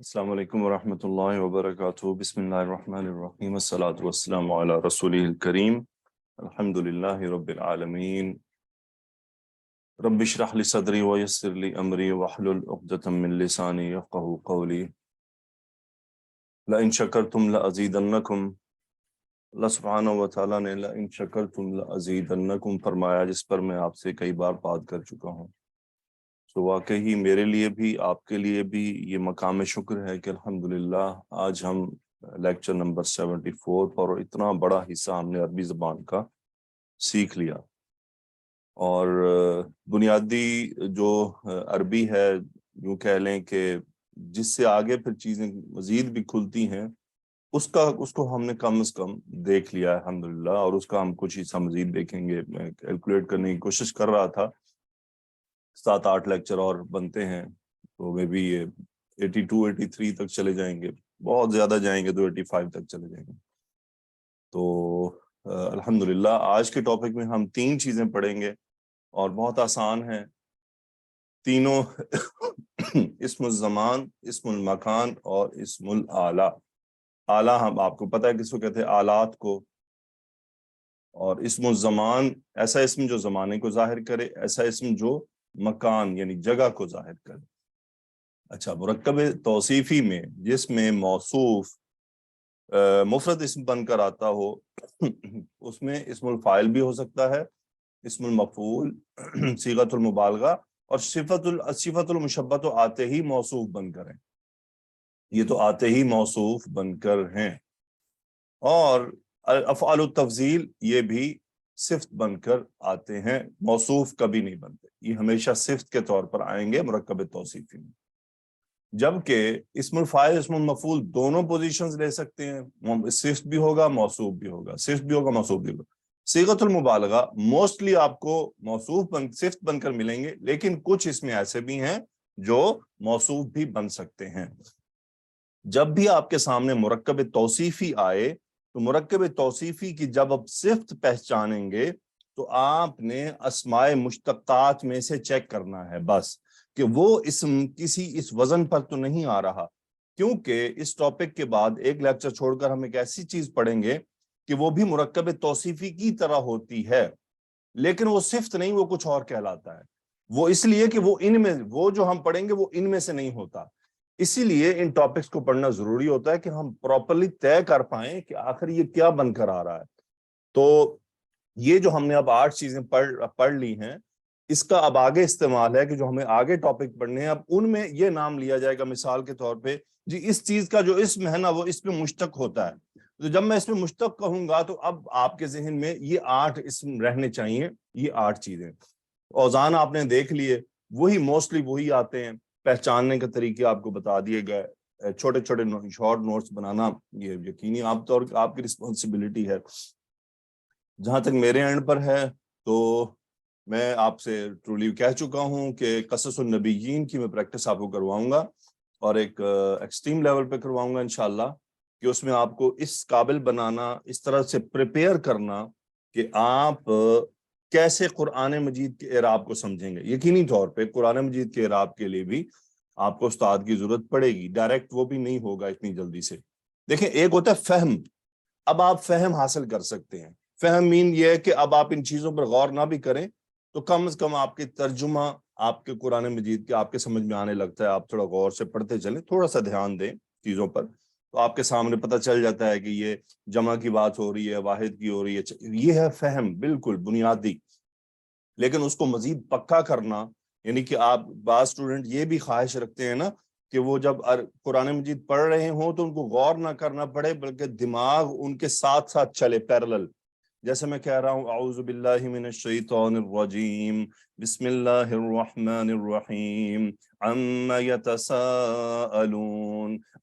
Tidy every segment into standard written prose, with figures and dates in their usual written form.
السلام علیکم ورحمۃ اللہ وبرکاتہ۔ بسم اللہ الرحمن الرحیم، الصلاۃ والسلام علی رسولہ الکریم، الحمد للہ رب العالمین۔ رب اشرح لی صدری ویسر لی امری واحلل عقدۃ من لسانی یفقہوا قولی۔ لئن شکرتم لازیدنکم، اللہ سبحانہ و تعالیٰ نے لئن شکرتم لازیدنکم فرمایا، جس پر میں آپ سے کئی بار بات کر چکا ہوں۔ تو واقعی میرے لیے بھی آپ کے لیے بھی یہ مقام شکر ہے کہ الحمدللہ آج ہم لیکچر نمبر 74 پر اتنا بڑا حصہ ہم نے عربی زبان کا سیکھ لیا، اور بنیادی جو عربی ہے، یوں کہہ لیں کہ جس سے آگے پھر چیزیں مزید بھی کھلتی ہیں، اس کو ہم نے کم از کم دیکھ لیا ہے الحمدللہ، اور اس کا ہم کچھ حصہ مزید دیکھیں گے۔ میں کیلکولیٹ کرنے کی کوشش کر رہا تھا، 7-8 لیکچر اور بنتے ہیں تو میں بھی یہ 82 83 تک چلے جائیں گے، بہت زیادہ جائیں گے تو 85 تک چلے جائیں گے۔ تو الحمدللہ آج کے ٹاپک میں ہم 3 چیزیں پڑھیں گے، اور بہت آسان ہیں تینوں اسم الزمان، اسم المکان اور اسم الآلہ۔ آلہ ہم آپ کو پتہ ہے کس کو کہتے ہیں، آلات کو، اور اسم الزمان ایسا اسم جو زمانے کو ظاہر کرے، ایسا اسم جو مکان یعنی جگہ کو ظاہر کرے۔ اچھا، مرکب توصیفی میں جس میں موصوف مفرد اسم بن کر آتا ہو اس میں اسم الفاعل بھی ہو سکتا ہے، اسم المفعول، صیغۃ المبالغہ، اور صفت المشبہ تو آتے ہی موصوف بن کر ہیں، یہ تو آتے ہی موصوف بن کر ہیں۔ اور افعال التفضیل یہ بھی صفت بن کر آتے ہیں، موصوف کبھی نہیں بنتے، یہ ہمیشہ صفت کے طور پر آئیں گے مرکب توصیفی میں۔ جبکہ اسم الفاعل اسم المفعول دونوں پوزیشنز لے سکتے ہیں، صفت بھی ہوگا موصوف بھی ہوگا، صفت بھی ہوگا موصوف بھی ہوگا۔ صیغۃ المبالغہ موسٹلی آپ کو صفت بن کر ملیں گے، لیکن کچھ اس میں ایسے بھی ہیں جو موصوف بھی بن سکتے ہیں۔ جب بھی آپ کے سامنے مرکب توصیفی آئے تو مرکب توصیفی کی جب آپ صفت پہچانیں گے تو آپ نے اسماء مشتقات میں سے چیک کرنا ہے بس، کہ وہ اسم کسی اس وزن پر تو نہیں آ رہا، کیونکہ اس ٹاپک کے بعد ایک لیکچر چھوڑ کر ہم ایک ایسی چیز پڑھیں گے کہ وہ بھی مرکب توصیفی کی طرح ہوتی ہے، لیکن وہ صفت نہیں، وہ کچھ اور کہلاتا ہے۔ وہ اس لیے کہ وہ جو ہم پڑھیں گے وہ ان میں سے نہیں ہوتا، اسی لیے ان ٹاپکس کو پڑھنا ضروری ہوتا ہے کہ ہم پراپرلی طے کر پائیں کہ آخر یہ کیا بن کر آ رہا ہے۔ تو یہ جو ہم نے اب 8 چیزیں پڑھ لی ہیں، اس کا اب آگے استعمال ہے کہ جو ہمیں آگے ٹاپک پڑھنے ہیں، اب ان میں یہ نام لیا جائے گا مثال کے طور پہ، جی اس چیز کا جو اسم ہے نا وہ اس پہ مشتق ہوتا ہے، تو جب میں اس میں مشتق کہوں گا تو اب آپ کے ذہن میں یہ 8 اسم رہنے چاہیے، یہ 8 چیزیں۔ اوزان آپ نے دیکھ لیے، وہی موسٹلی وہی آتے ہیں، پہچاننے کے طریقے آپ کو بتا دیے گئے، چھوٹے چھوٹے شارٹ نوٹس بنانا یہ یقینی آپ طور آپ کی رسپانسبلٹی ہے۔ جہاں تک میرے اینڈ پر ہے تو میں آپ سے ٹرولی کہہ چکا ہوں کہ قصص النبیین کی میں پریکٹس آپ کو کرواؤں گا، اور ایک ایکسٹریم لیول پہ کرواؤں گا انشاءاللہ، کہ اس میں آپ کو اس قابل بنانا، اس طرح سے پریپیئر کرنا کہ آپ کیسے قرآن مجید کے اعراب کو سمجھیں گے۔ یقینی طور پہ قرآن مجید کے اعراب کے لیے بھی آپ کو استاد کی ضرورت پڑے گی، ڈائریکٹ وہ بھی نہیں ہوگا اتنی جلدی سے۔ دیکھیں، ایک ہوتا ہے فہم، اب آپ فہم حاصل کر سکتے ہیں۔ فہم مین یہ ہے کہ اب آپ ان چیزوں پر غور نہ بھی کریں تو کم از کم آپ کے ترجمہ آپ کے قرآن مجید کے آپ کے سمجھ میں آنے لگتا ہے، آپ تھوڑا غور سے پڑھتے چلیں، تھوڑا سا دھیان دیں چیزوں پر، تو آپ کے سامنے پتہ چل جاتا ہے کہ یہ جمع کی بات ہو رہی ہے، واحد کی ہو رہی ہے، یہ ہے فہم بالکل بنیادی۔ لیکن اس کو مزید پکا کرنا، یعنی کہ آپ بعض اسٹوڈنٹ یہ بھی خواہش رکھتے ہیں نا کہ وہ جب قرآن مجید پڑھ رہے ہوں تو ان کو غور نہ کرنا پڑے، بلکہ دماغ ان کے ساتھ ساتھ چلے پیرلل۔ جیسے میں کہہ رہا ہوں اعوذ باللہ من الشیطان الرجیم، بسم اللہ الرحمن الرحیم، عما یتساءلون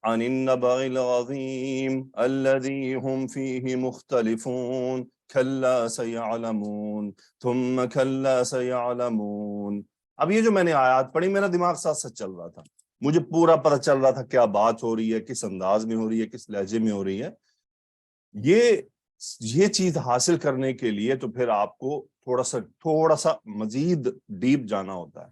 عن النبأ العظیم الذی هم فیہ مختلفون کلا سیعلمون ثم کلا سیعلمون۔ اب یہ جو میں نے آیات پڑھی، میرا دماغ ساتھ ساتھ چل رہا تھا، مجھے پورا پتہ چل رہا تھا کیا بات ہو رہی ہے، کس انداز میں ہو رہی ہے، کس لہجے میں ہو رہی ہے۔ یہ چیز حاصل کرنے کے لیے تو پھر آپ کو تھوڑا سا مزید ڈیپ جانا ہوتا ہے۔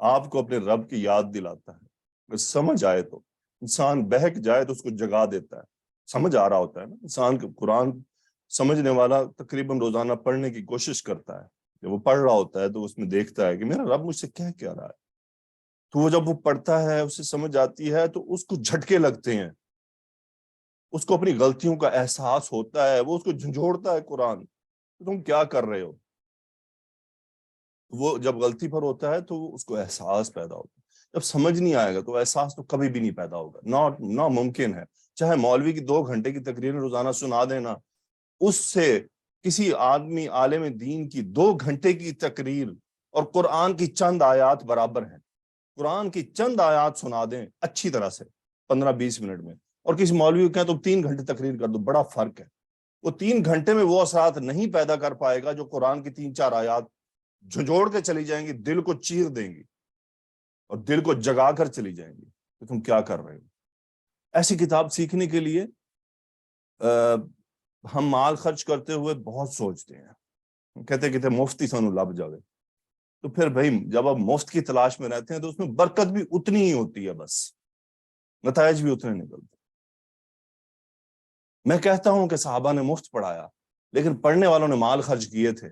آپ کو اپنے رب کی یاد دلاتا ہے. اگر سمجھ آئے تو انسان بہک جائے تو اس کو جگا دیتا ہے. سمجھ آ رہا ہوتا ہے نا انسان کو. قرآن سمجھنے والا تقریباً روزانہ پڑھنے کی کوشش کرتا ہے. جب وہ پڑھ رہا ہوتا ہے تو اس میں دیکھتا ہے کہ میرا رب مجھ سے کہہ کیا رہا ہے. تو وہ جب وہ پڑھتا ہے اسے سمجھ آتی ہے تو اس کو جھٹکے لگتے ہیں, اس کو اپنی غلطیوں کا احساس ہوتا ہے, وہ اس کو جھنجھوڑتا ہے قرآن, تم کیا کر رہے ہو. وہ جب غلطی پر ہوتا ہے تو اس کو احساس پیدا ہوتا ہے. جب سمجھ نہیں آئے گا تو احساس تو کبھی بھی نہیں پیدا ہوگا. ناممکن ہے. چاہے مولوی کی 2 گھنٹے کی تقریر روزانہ سنا دینا, اس سے کسی آدمی عالم دین کی 2 گھنٹے کی تقریر اور قرآن کی چند آیات برابر ہیں. قرآن کی چند آیات سنا دیں اچھی طرح سے 15-20 منٹ میں, اور کسی مولوی کو کہیں تو 3 گھنٹے تقریر کر دو, بڑا فرق ہے. وہ 3 گھنٹے میں وہ اثرات نہیں پیدا کر پائے گا جو قرآن کی 3-4 آیات جھنجھوڑ کے چلی جائیں گی, دل کو چیر دیں گی اور دل کو جگا کر چلی جائیں گی کہ تم کیا کر رہے ہو. ایسی کتاب سیکھنے کے لیے ہم مال خرچ کرتے ہوئے بہت سوچتے ہیں, کہتے مفتی سانو لب جاوے. تو پھر بھائی جب آپ مفت کی تلاش میں رہتے ہیں تو اس میں برکت بھی اتنی ہی ہوتی ہے, بس نتائج بھی اتنے نکلتے. میں کہتا ہوں کہ صحابہ نے مفت پڑھایا, لیکن پڑھنے والوں نے مال خرچ کیے تھے.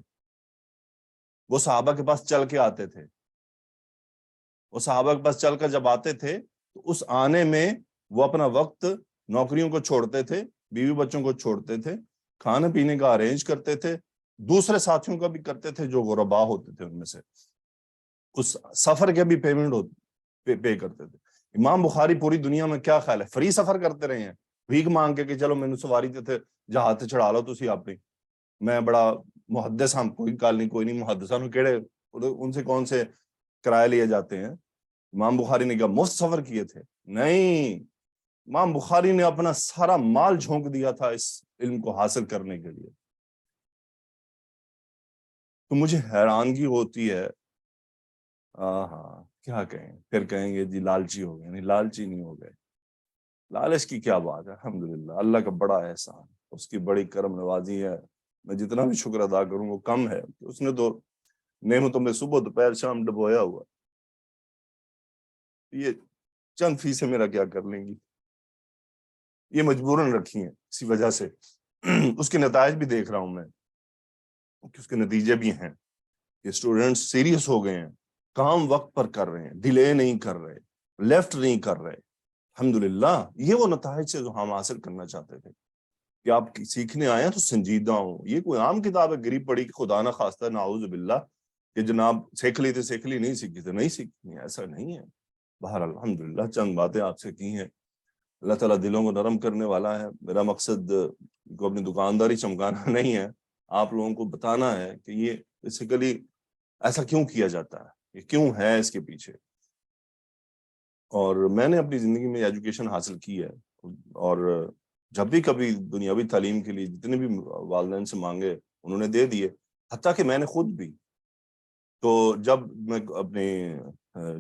وہ صحابہ کے پاس چل کے آتے تھے. وہ صحابہ کے پاس چل کر جب آتے تھے تو اس آنے میں وہ اپنا وقت نوکریوں کو چھوڑتے تھے, بیوی بچوں کو چھوڑتے تھے, کھانے پینے کا ارینج کرتے تھے, دوسرے ساتھیوں کا بھی کرتے تھے جو غربا ہوتے تھے ان میں سے, اس سفر کے بھی پیمنٹ پے کرتے تھے. امام بخاری پوری دنیا میں کیا خیال ہے فری سفر کرتے رہے ہیں, بھیک مانگ کے کہ چلو مینوں سواری تے جہاز تے چڑھا لو تسی اپنی, میں بڑا محدث ہم, کوئی گل نہیں, کوئی نہیں, محدثاں نوں کیڑے ان سے کون سے کرائے لیے جاتے ہیں. امام بخاری نے کیا مفت سفر کیے تھے؟ نہیں, امام بخاری نے اپنا سارا مال جھونک دیا تھا اس علم کو حاصل کرنے کے لیے. تو مجھے حیرانگی ہوتی ہے. ہاں کیا کہیں, پھر کہیں گے جی لالچی ہو گئے. نہیں, لالچی نہیں ہو گئے. لالچ کی کیا بات ہے, الحمدللہ اللہ کا بڑا احسان, اس کی بڑی کرم نوازی ہے. میں جتنا بھی شکر ادا کروں وہ کم ہے. اس نے تو نعمتوں میں صبح دوپہر شام ڈبویا ہوا. یہ چند فیسیں میرا کیا کر لیں گی, یہ مجبوراً رکھی ہیں اسی وجہ سے. اس کے نتائج بھی دیکھ رہا ہوں میں کہ اس کے نتیجے بھی ہیں کہ اسٹوڈنٹس سیریس ہو گئے ہیں, کام وقت پر کر رہے ہیں, ڈیلے نہیں کر رہے, لیفٹ نہیں کر رہے. الحمدللہ یہ وہ نتائج سے جو ہم حاصل کرنا چاہتے تھے کہ آپ سیکھنے آئے ہیں تو سنجیدہ ہوں. یہ کوئی عام کتاب ہے غریب پڑھی کہ خدا نہ خواستہ نعوذ باللہ کہ جناب سیکھ لی تھے سیکھ لی, نہیں سیکھی تو نہیں سیکھی, ایسا نہیں ہے. بہر الحمدللہ چند باتیں آپ سے کی ہیں. اللہ تعالیٰ دلوں کو نرم کرنے والا ہے. میرا مقصد کو اپنی دکانداری چمکانا نہیں ہے, آپ لوگوں کو بتانا ہے کہ یہ بیسیکلی ایسا کیوں کیا جاتا ہے, یہ کیوں ہے اس کے پیچھے. اور میں نے اپنی زندگی میں ایجوکیشن حاصل کی ہے, اور جب بھی کبھی دنیاوی تعلیم کے لیے جتنے بھی والدین سے مانگے انہوں نے دے دیے, حتیٰ کہ میں نے خود بھی. تو جب میں اپنی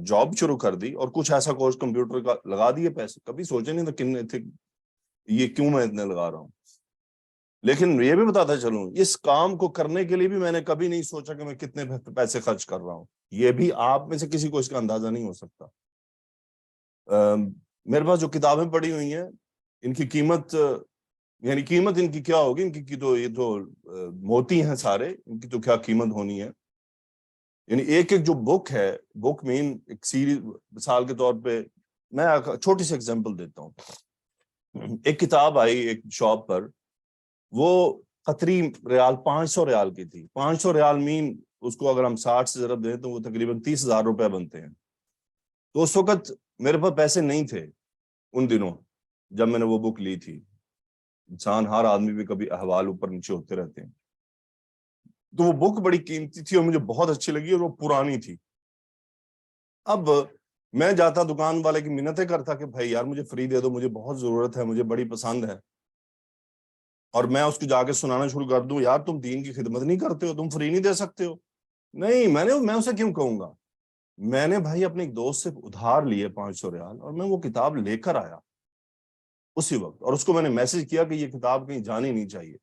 جاب شروع کر دی اور کچھ ایسا کورس کمپیوٹر کا لگا دیے پیسے, کبھی سوچے نہیں تھا کتنے تھے, یہ کیوں میں اتنے لگا رہا ہوں. لیکن یہ بھی بتاتا چلوں اس کام کو کرنے کے لیے بھی میں نے کبھی نہیں سوچا کہ میں کتنے پیسے خرچ کر رہا ہوں. یہ بھی آپ میں سے کسی کو اس کا اندازہ نہیں ہو سکتا. میرے پاس جو کتابیں پڑھی ہوئی ہیں ان کی قیمت, یعنی قیمت ان کی کیا ہوگی, ان کی تو یہ تو موتی ہیں سارے, ان کی تو کیا قیمت ہونی ہے. یعنی ایک جو بک ہے, بک مین ایک سیریز, مثال کے طور پہ میں چھوٹی سی ایگزامپل دیتا ہوں. ایک کتاب آئی ایک شاپ پر, وہ قطری ریال 500 ریال کی تھی. 500 ریال مین اس کو اگر ہم 60 سے ضرب دیں تو وہ تقریباً 30,000 روپے بنتے ہیں. تو اس وقت میرے پاس پیسے نہیں تھے ان دنوں جب میں نے وہ بک لی تھی. انسان ہر آدمی بھی کبھی احوال اوپر نیچے ہوتے رہتے ہیں. تو وہ بک بڑی قیمتی تھی اور مجھے بہت اچھی لگی, اور وہ پرانی تھی. اب میں جاتا دکان والے کی منتیں کرتا کہ بھائی یار مجھے فری دے دو, مجھے بہت ضرورت ہے, مجھے بڑی پسند ہے. اور میں اس کو جا کے سنانا شروع کر دوں, یار تم دین کی خدمت نہیں کرتے ہو, تم فری نہیں دے سکتے ہو. نہیں, میں اسے کیوں کہوں گا. میں نے بھائی اپنے ایک دوست سے ادھار لیے 500 ریال, اور میں وہ کتاب لے کر آیا اسی وقت, اور اس کو میں نے میسج کیا کہ یہ کتاب کہیں جانی نہیں چاہیے.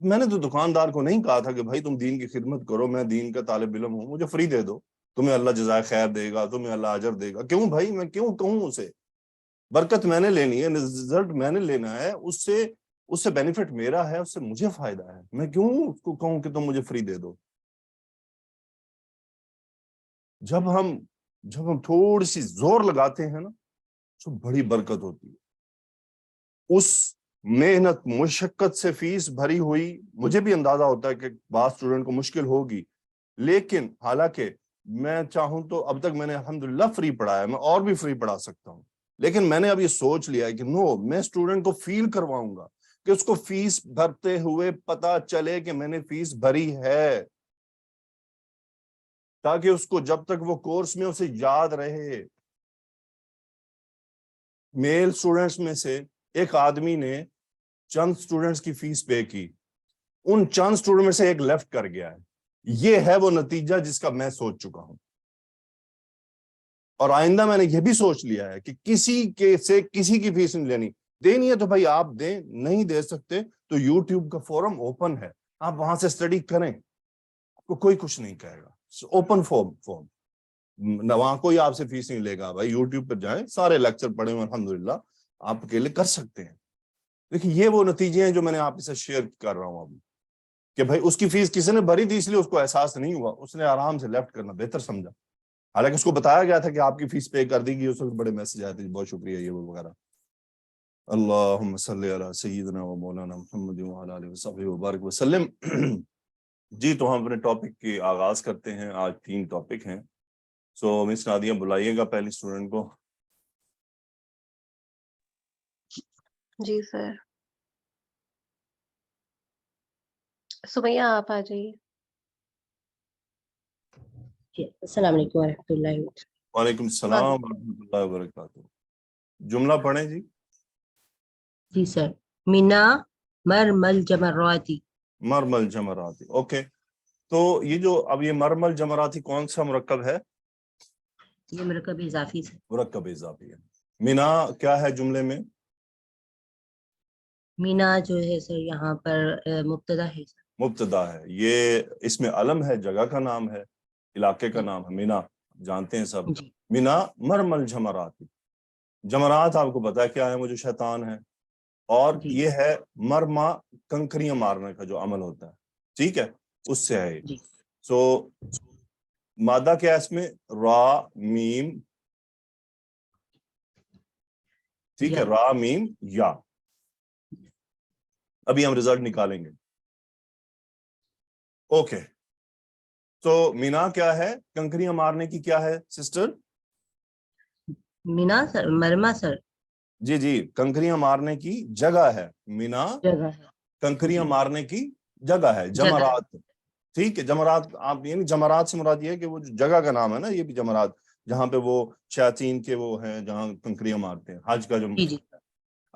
میں نے تو دکاندار کو نہیں کہا تھا کہ بھائی تم دین کی خدمت کرو، میں دین کا طالب علم ہوں، مجھے فری دے دو، تمہیں اللہ جزائے خیر دے گا، تمہیں اللہ اجر دے گا. کیوں بھائی، میں کیوں کہوں اسے؟ برکت میں نے لینی ہے، رزلٹ میں نے لینا ہے، اس سے بینیفٹ میرا ہے، اس سے مجھے فائدہ ہے. میں کیوں اس کو کہوں کہ تم مجھے فری دے دو؟ جب ہم تھوڑی سی زور لگاتے ہیں نا تو بڑی برکت ہوتی ہے. اس محنت مشقت سے فیس بھری ہوئی، مجھے بھی اندازہ ہوتا ہے کہ بعض اسٹوڈنٹ کو مشکل ہوگی، لیکن حالانکہ میں چاہوں تو اب تک میں نے الحمدللہ فری پڑھایا، میں اور بھی فری پڑھا سکتا ہوں، لیکن میں نے اب یہ سوچ لیا ہے کہ نو، میں اسٹوڈنٹ کو فیل کرواؤں گا کہ اس کو فیس بھرتے ہوئے پتا چلے کہ میں نے فیس بھری ہے، تاکہ اس کو جب تک وہ کورس میں اسے یاد رہے. میل اسٹوڈنٹس میں سے ایک آدمی نے چند اسٹوڈنٹس کی فیس پے کی، ان چند اسٹوڈنٹ میں سے ایک لیفٹ کر گیا ہے. یہ ہے وہ نتیجہ جس کا میں سوچ چکا ہوں، اور آئندہ میں نے یہ بھی سوچ لیا ہے کہ کسی کی فیس نہیں لینی. دینی ہے تو بھائی آپ دیں، نہیں دے سکتے تو یوٹیوب کا فورم اوپن ہے، آپ وہاں سے اسٹڈی کریں، آپ کو کوئی کچھ نہیں کہے گا. اوپن فورم، وہاں کوئی آپ سے فیس نہیں لے گا. بھائی یوٹیوب پہ جائیں، سارے لیکچر پڑھے ہوئے الحمدللہ، آپ اکیلے کر سکتے ہیں. دیکھیں یہ وہ نتیجے ہیں جو میں نے آپ سے شیئر کر رہا ہوں ابھی، کہ بھائی اس کی فیس کسی نے بھری تھی اس لیے اس کو احساس نہیں ہوا، اس نے آرام سے لیفٹ کرنا بہتر سمجھا. حالانکہ اس کو بتایا گیا تھا کہ آپ کی فیس پے کر دی گئی، اس وقت بڑے میسج آئے تھے بہت شکریہ یہ وہ وغیرہ. اللہم صلی علی سیدنا و مولانا محمد وعلی آلہ وصحبہ وبارک وسلم. جی تو ہم اپنے ٹاپک کی آغاز کرتے ہیں. آج 3 ٹاپک ہیں. سو مس نادیہ بلائیے گا پہلی اسٹوڈنٹ کو. جی سر. سمیہ آپ آ جائیے. السلام علیکم ورحمۃ اللہ. وعلیکم السلام ورحمۃ اللہ وبرکاتہ. جملہ پڑھیں جی. جی سر. مینا مرمل جمراتی. مرمل جمراتی. اوکے، تو یہ جو اب یہ مرمل جمراتی کون سا مرکب ہے؟ یہ مرکب اضافی ہے. مرکب اضافی ہے. مینا کیا ہے جملے میں؟ مینا جو ہے سر یہاں پر مبتدا ہے. مبتدا ہے. یہ اس میں علم ہے، جگہ کا نام ہے، علاقے کا نام ہے. مینا جانتے ہیں سب. جی. مینا مرمل جمراتی. جمرات آپ کو پتا ہے کیا ہے، وہ جو شیطان ہے، اور جی. یہ ہے مرما، کنکریاں مارنے کا جو عمل ہوتا ہے، ٹھیک ہے، اس سے ہے. جی. سو مادہ کیا ہے اس میں؟ را میم، ٹھیک ہے، را میم یا. ابھی ہم رزلٹ نکالیں گے. اوکے، تو مینا کیا ہے؟ کنکریاں مارنے کی کیا ہے سسٹر؟ مینا سر مرما سر. جی جی، کنکریاں مارنے کی جگہ ہے. مینا جگہ ہے. کنکریاں مارنے کی جگہ ہے. جمرات، ٹھیک ہے. جمرات آپ یعنی جمرات سے مراد یہ ہے کہ وہ جگہ کا نام ہے نا، یہ بھی جمرات جہاں پہ وہ شیاطین کے وہ ہیں جہاں کنکریاں مارتے ہیں، حج کا جو.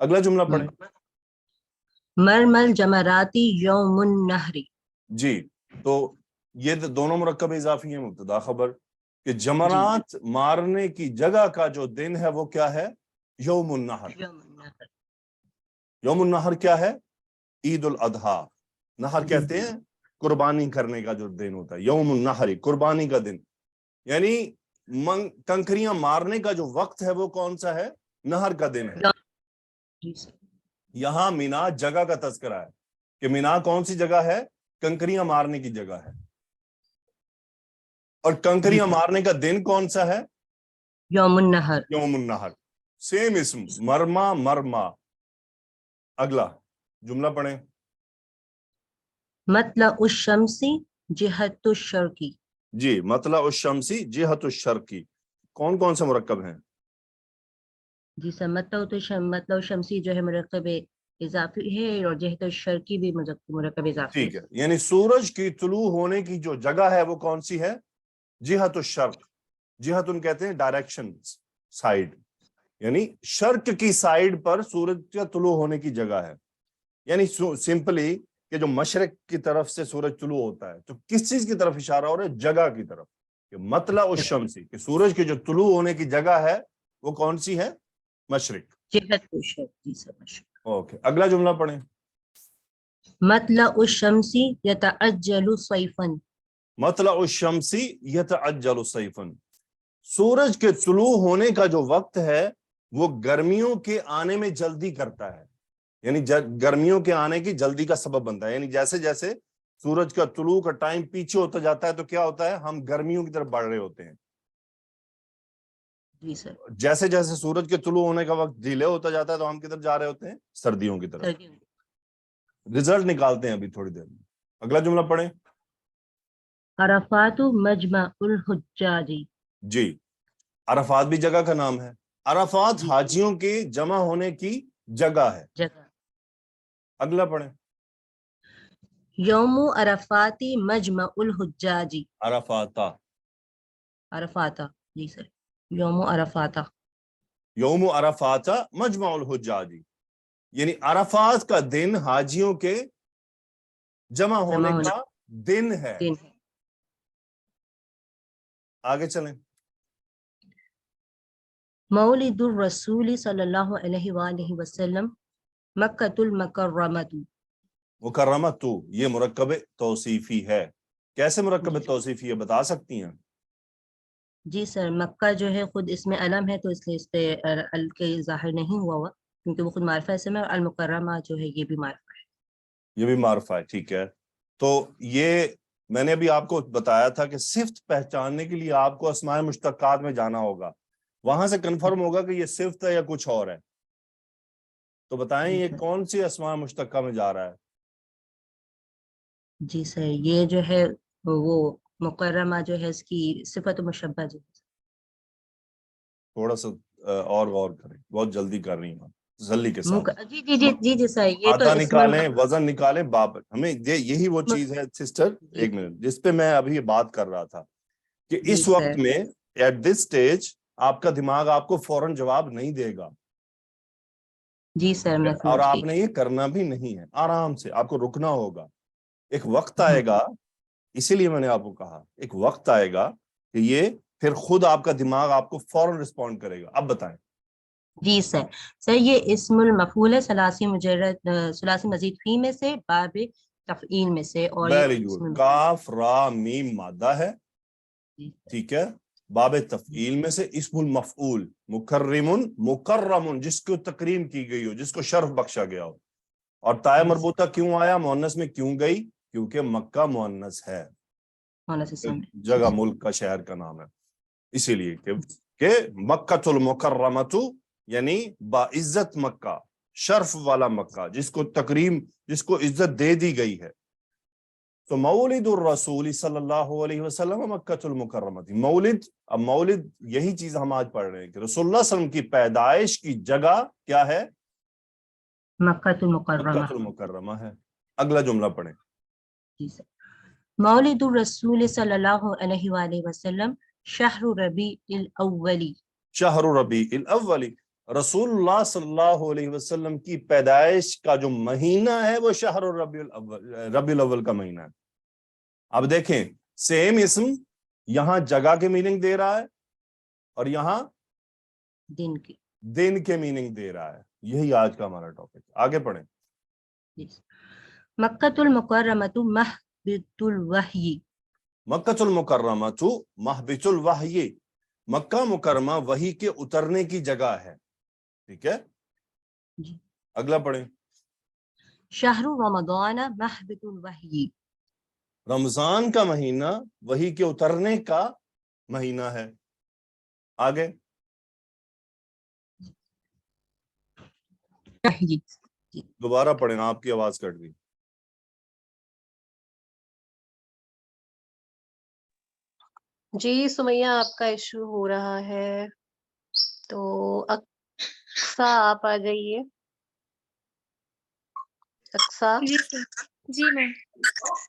اگلا جملہ پڑھیں. مرمل جمراتی یوم النحری. جی، تو یہ دونوں مرکب اضافی ہیں، مبتدا خبر، کہ جمرات مارنے کی جگہ کا جو دن ہے وہ کیا ہے؟ یوم النحر. یوم النحر کیا ہے؟ عید الاضحیٰ. نحر کہتے ہیں قربانی کرنے کا جو دن ہوتا ہے، یوم النحر قربانی کا دن. یعنی کنکریاں مارنے کا جو وقت ہے وہ کون سا ہے؟ نہر کا دن ہے. یہاں مینا جگہ کا تذکرہ ہے کہ مینا کون سی جگہ ہے؟ کنکریاں مارنے کی جگہ ہے. اور کنکریاں مارنے کا دن کون سا ہے؟ یوم النحر. یوم النحر. سیم اسم، مرما مرما. اگلا جملہ پڑھیں. مطلع الشمسی جہت الشرقی. جی، مطلع الشمسی جہت الشرقی. کون کون سے مرکب ہیں؟ جی سر، مطلع الشمسی جو ہے مرکب اضافی ہے، اور جہت الشرقی بھی مرکب اضافی ہے. ٹھیک ہے، یعنی سورج کی طلوع ہونے کی جو جگہ ہے وہ کون سی ہے؟ جہت الشرق. جہت ان کہتے ہیں ڈائریکشن، سائیڈ، یعنی شرق کی سائیڈ پر سورج کا طلوع ہونے کی جگہ ہے. یعنی سمپلی کہ جو مشرق کی طرف سے سورج طلوع ہوتا ہے تو کس چیز کی طرف اشارہ ہو رہا ہے؟ جگہ کی طرف. کہ مطلع الشمسی کہ سورج کی جو طلوع ہونے کی جگہ ہے وہ کون سی ہے؟ مشرق. جہت الشرق. جی سر مشرق. اوکے، اگلا جملہ پڑھیں. مطلع الشمس یتعجل صیفا، مطلع الشمس یتعجل صیفا، سورج کے طلوع ہونے کا جو وقت ہے وہ گرمیوں کے آنے میں جلدی کرتا ہے، یعنی گرمیوں کے آنے کی جلدی کا سبب بنتا ہے. یعنی جیسے جیسے سورج کا طلوع کا ٹائم پیچھے ہوتا جاتا ہے تو کیا ہوتا ہے، ہم گرمیوں کی طرف بڑھ رہے ہوتے ہیں. جی سر. جیسے جیسے سورج کے طلوع ہونے کا وقت ڈیلے ہوتا جاتا ہے تو ہم کدھر جا رہے ہوتے ہیں، سردیوں کی طرف. سردیوں میں. رزلٹ نکالتے ہیں ابھی تھوڑی دیر میں. اگلا جملہ پڑھیں. عرفات مجمع الحجاج. جی، عرفات بھی جگہ کا نام ہے. عرفات جی. حاجیوں کے جمع ہونے کی جگہ ہے. جگہ. اگلا پڑھیں. یوم عرفات مجمع الحجاج. عرفاتا. عرفاتا. جی سر. یوم عرفاتا. یوم عرفات مجمع الحجاج، یعنی عرفات کا دن حاجیوں کے جمع ہونے کا دن ہے. دن ہے. آگے چلیں. مولد الرسول صلی اللہ علیہ وآلہ وسلم مکۃ المکرمۃ. مکرمت تو یہ مرکب توصیفی ہے. کیسے مرکب جی. توصیفی ہے بتا سکتی ہیں؟ جی سر، مکہ جو ہے خود اس میں علم ہے تو اس لیے اس پہ ال کے ظاہر نہیں ہوا کیونکہ وہ خود معرفہ اسم ہے، اور المکرمہ جو ہے یہ بھی معرفہ ہے. یہ بھی معرفہ ہے. ٹھیک ہے، تو یہ میں نے ابھی آپ کو بتایا تھا کہ صفت پہچاننے کے لیے آپ کو اسماء مشتقات میں جانا ہوگا، وہاں سے کنفرم ہوگا کہ یہ صفت ہے یا کچھ اور ہے. تو بتائیں جی یہ سر. کون سی اسماء مشتقہ میں جا رہا ہے؟ جی سر، یہ جو ہے وہ مکرمہ جو ہے اس کی صفت مشبہ جو ہے. تھوڑا سا اور غور کریں، بہت جلدی کر رہی ہیں تسلی کے ساتھ. جی جی جی جی جی سر، یہ تو آدھا اسم نکالیں، وزن نکالیں، بابت ہمیں یہی وہ چیز ہے سسٹر. جی ایک منٹ، جس پہ میں ابھی بات کر رہا تھا کہ جی اس وقت سر. میں ایٹ دس سٹیج آپ کا دماغ آپ کو فوراً جواب نہیں دے گا، جی سر میں اور سمجھ آپ گئی. نے یہ کرنا بھی نہیں ہے. آرام سے آپ کو رکنا ہوگا. ایک وقت آئے گا، اسی لیے میں نے آپ کو کہا ایک وقت آئے گا کہ یہ پھر خود آپ کا دماغ آپ کو فوراً رسپونڈ کرے گا. اب بتائیں. جی سر. سر یہ اسم المفعول ہے ثلاثی مجرد ثلاثی مزید فی میں سے، باب تفعیل میں سے، اور یہ ویری اسم گڈ. کاف را میم مادہ ہے، جی سر. ٹھیک ہے. باب تفعیل میں سے اسم المفعول مکرم مکرم، جس کو تکریم کی گئی ہو، جس کو شرف بخشا گیا ہو. اور تائے مربوطہ کیوں آیا مؤنث میں، کیوں گئی؟ کیونکہ مکہ مؤنث ہے، جگہ ملک کا شہر کا نام ہے، اسی لیے کہ مکۃ المکرمۃ یعنی باعزت مکہ، شرف والا مکہ، جس کو تکریم، جس کو عزت دے دی گئی ہے. تو مولد الرسول صلی اللہ علیہ وسلم مکۃ المکرمۃ. مولد، اب مولد یہی چیز ہم آج پڑھ رہے ہیں کہ رسول اللہ صلی اللہ علیہ وسلم کی پیدائش کی جگہ کیا ہے؟ مکۃ المکرمہ. مکۃ المکرمہ ہے. اگلا جملہ پڑھیں. جی سر. مولد الرسول صلی اللہ علیہ وآلہ وسلم شہر ربیع الاولی. شہر ربیع الاول، رسول اللہ صلی اللہ علیہ وسلم کی پیدائش کا جو مہینہ ہے وہ شہر ربیع الاول کا مہینہ ہے. اب دیکھیں، سیم اسم یہاں جگہ کے میننگ دے رہا ہے اور یہاں دن کے میننگ دے رہا ہے. یہی آج کا ہمارا ٹاپک. آگے پڑھیں. مکۃ المکرمۃ مہبط الوحی. مکۃ المکرمۃ مہبط الوحی، مکہ مکرمہ وحی کے اترنے کی جگہ ہے. ٹھیک ہے، اگلا پڑھیں. شہر رمضان مہبط الوحی. رمضان کا مہینہ وحی کے اترنے کا مہینہ ہے. آگے. دوبارہ پڑھیں، آپ کی آواز کٹ گئی. جی سمیہ آپ کا ایشو ہو رہا ہے، تو اقصا آپ آ جائیے. اقصا. جی میم.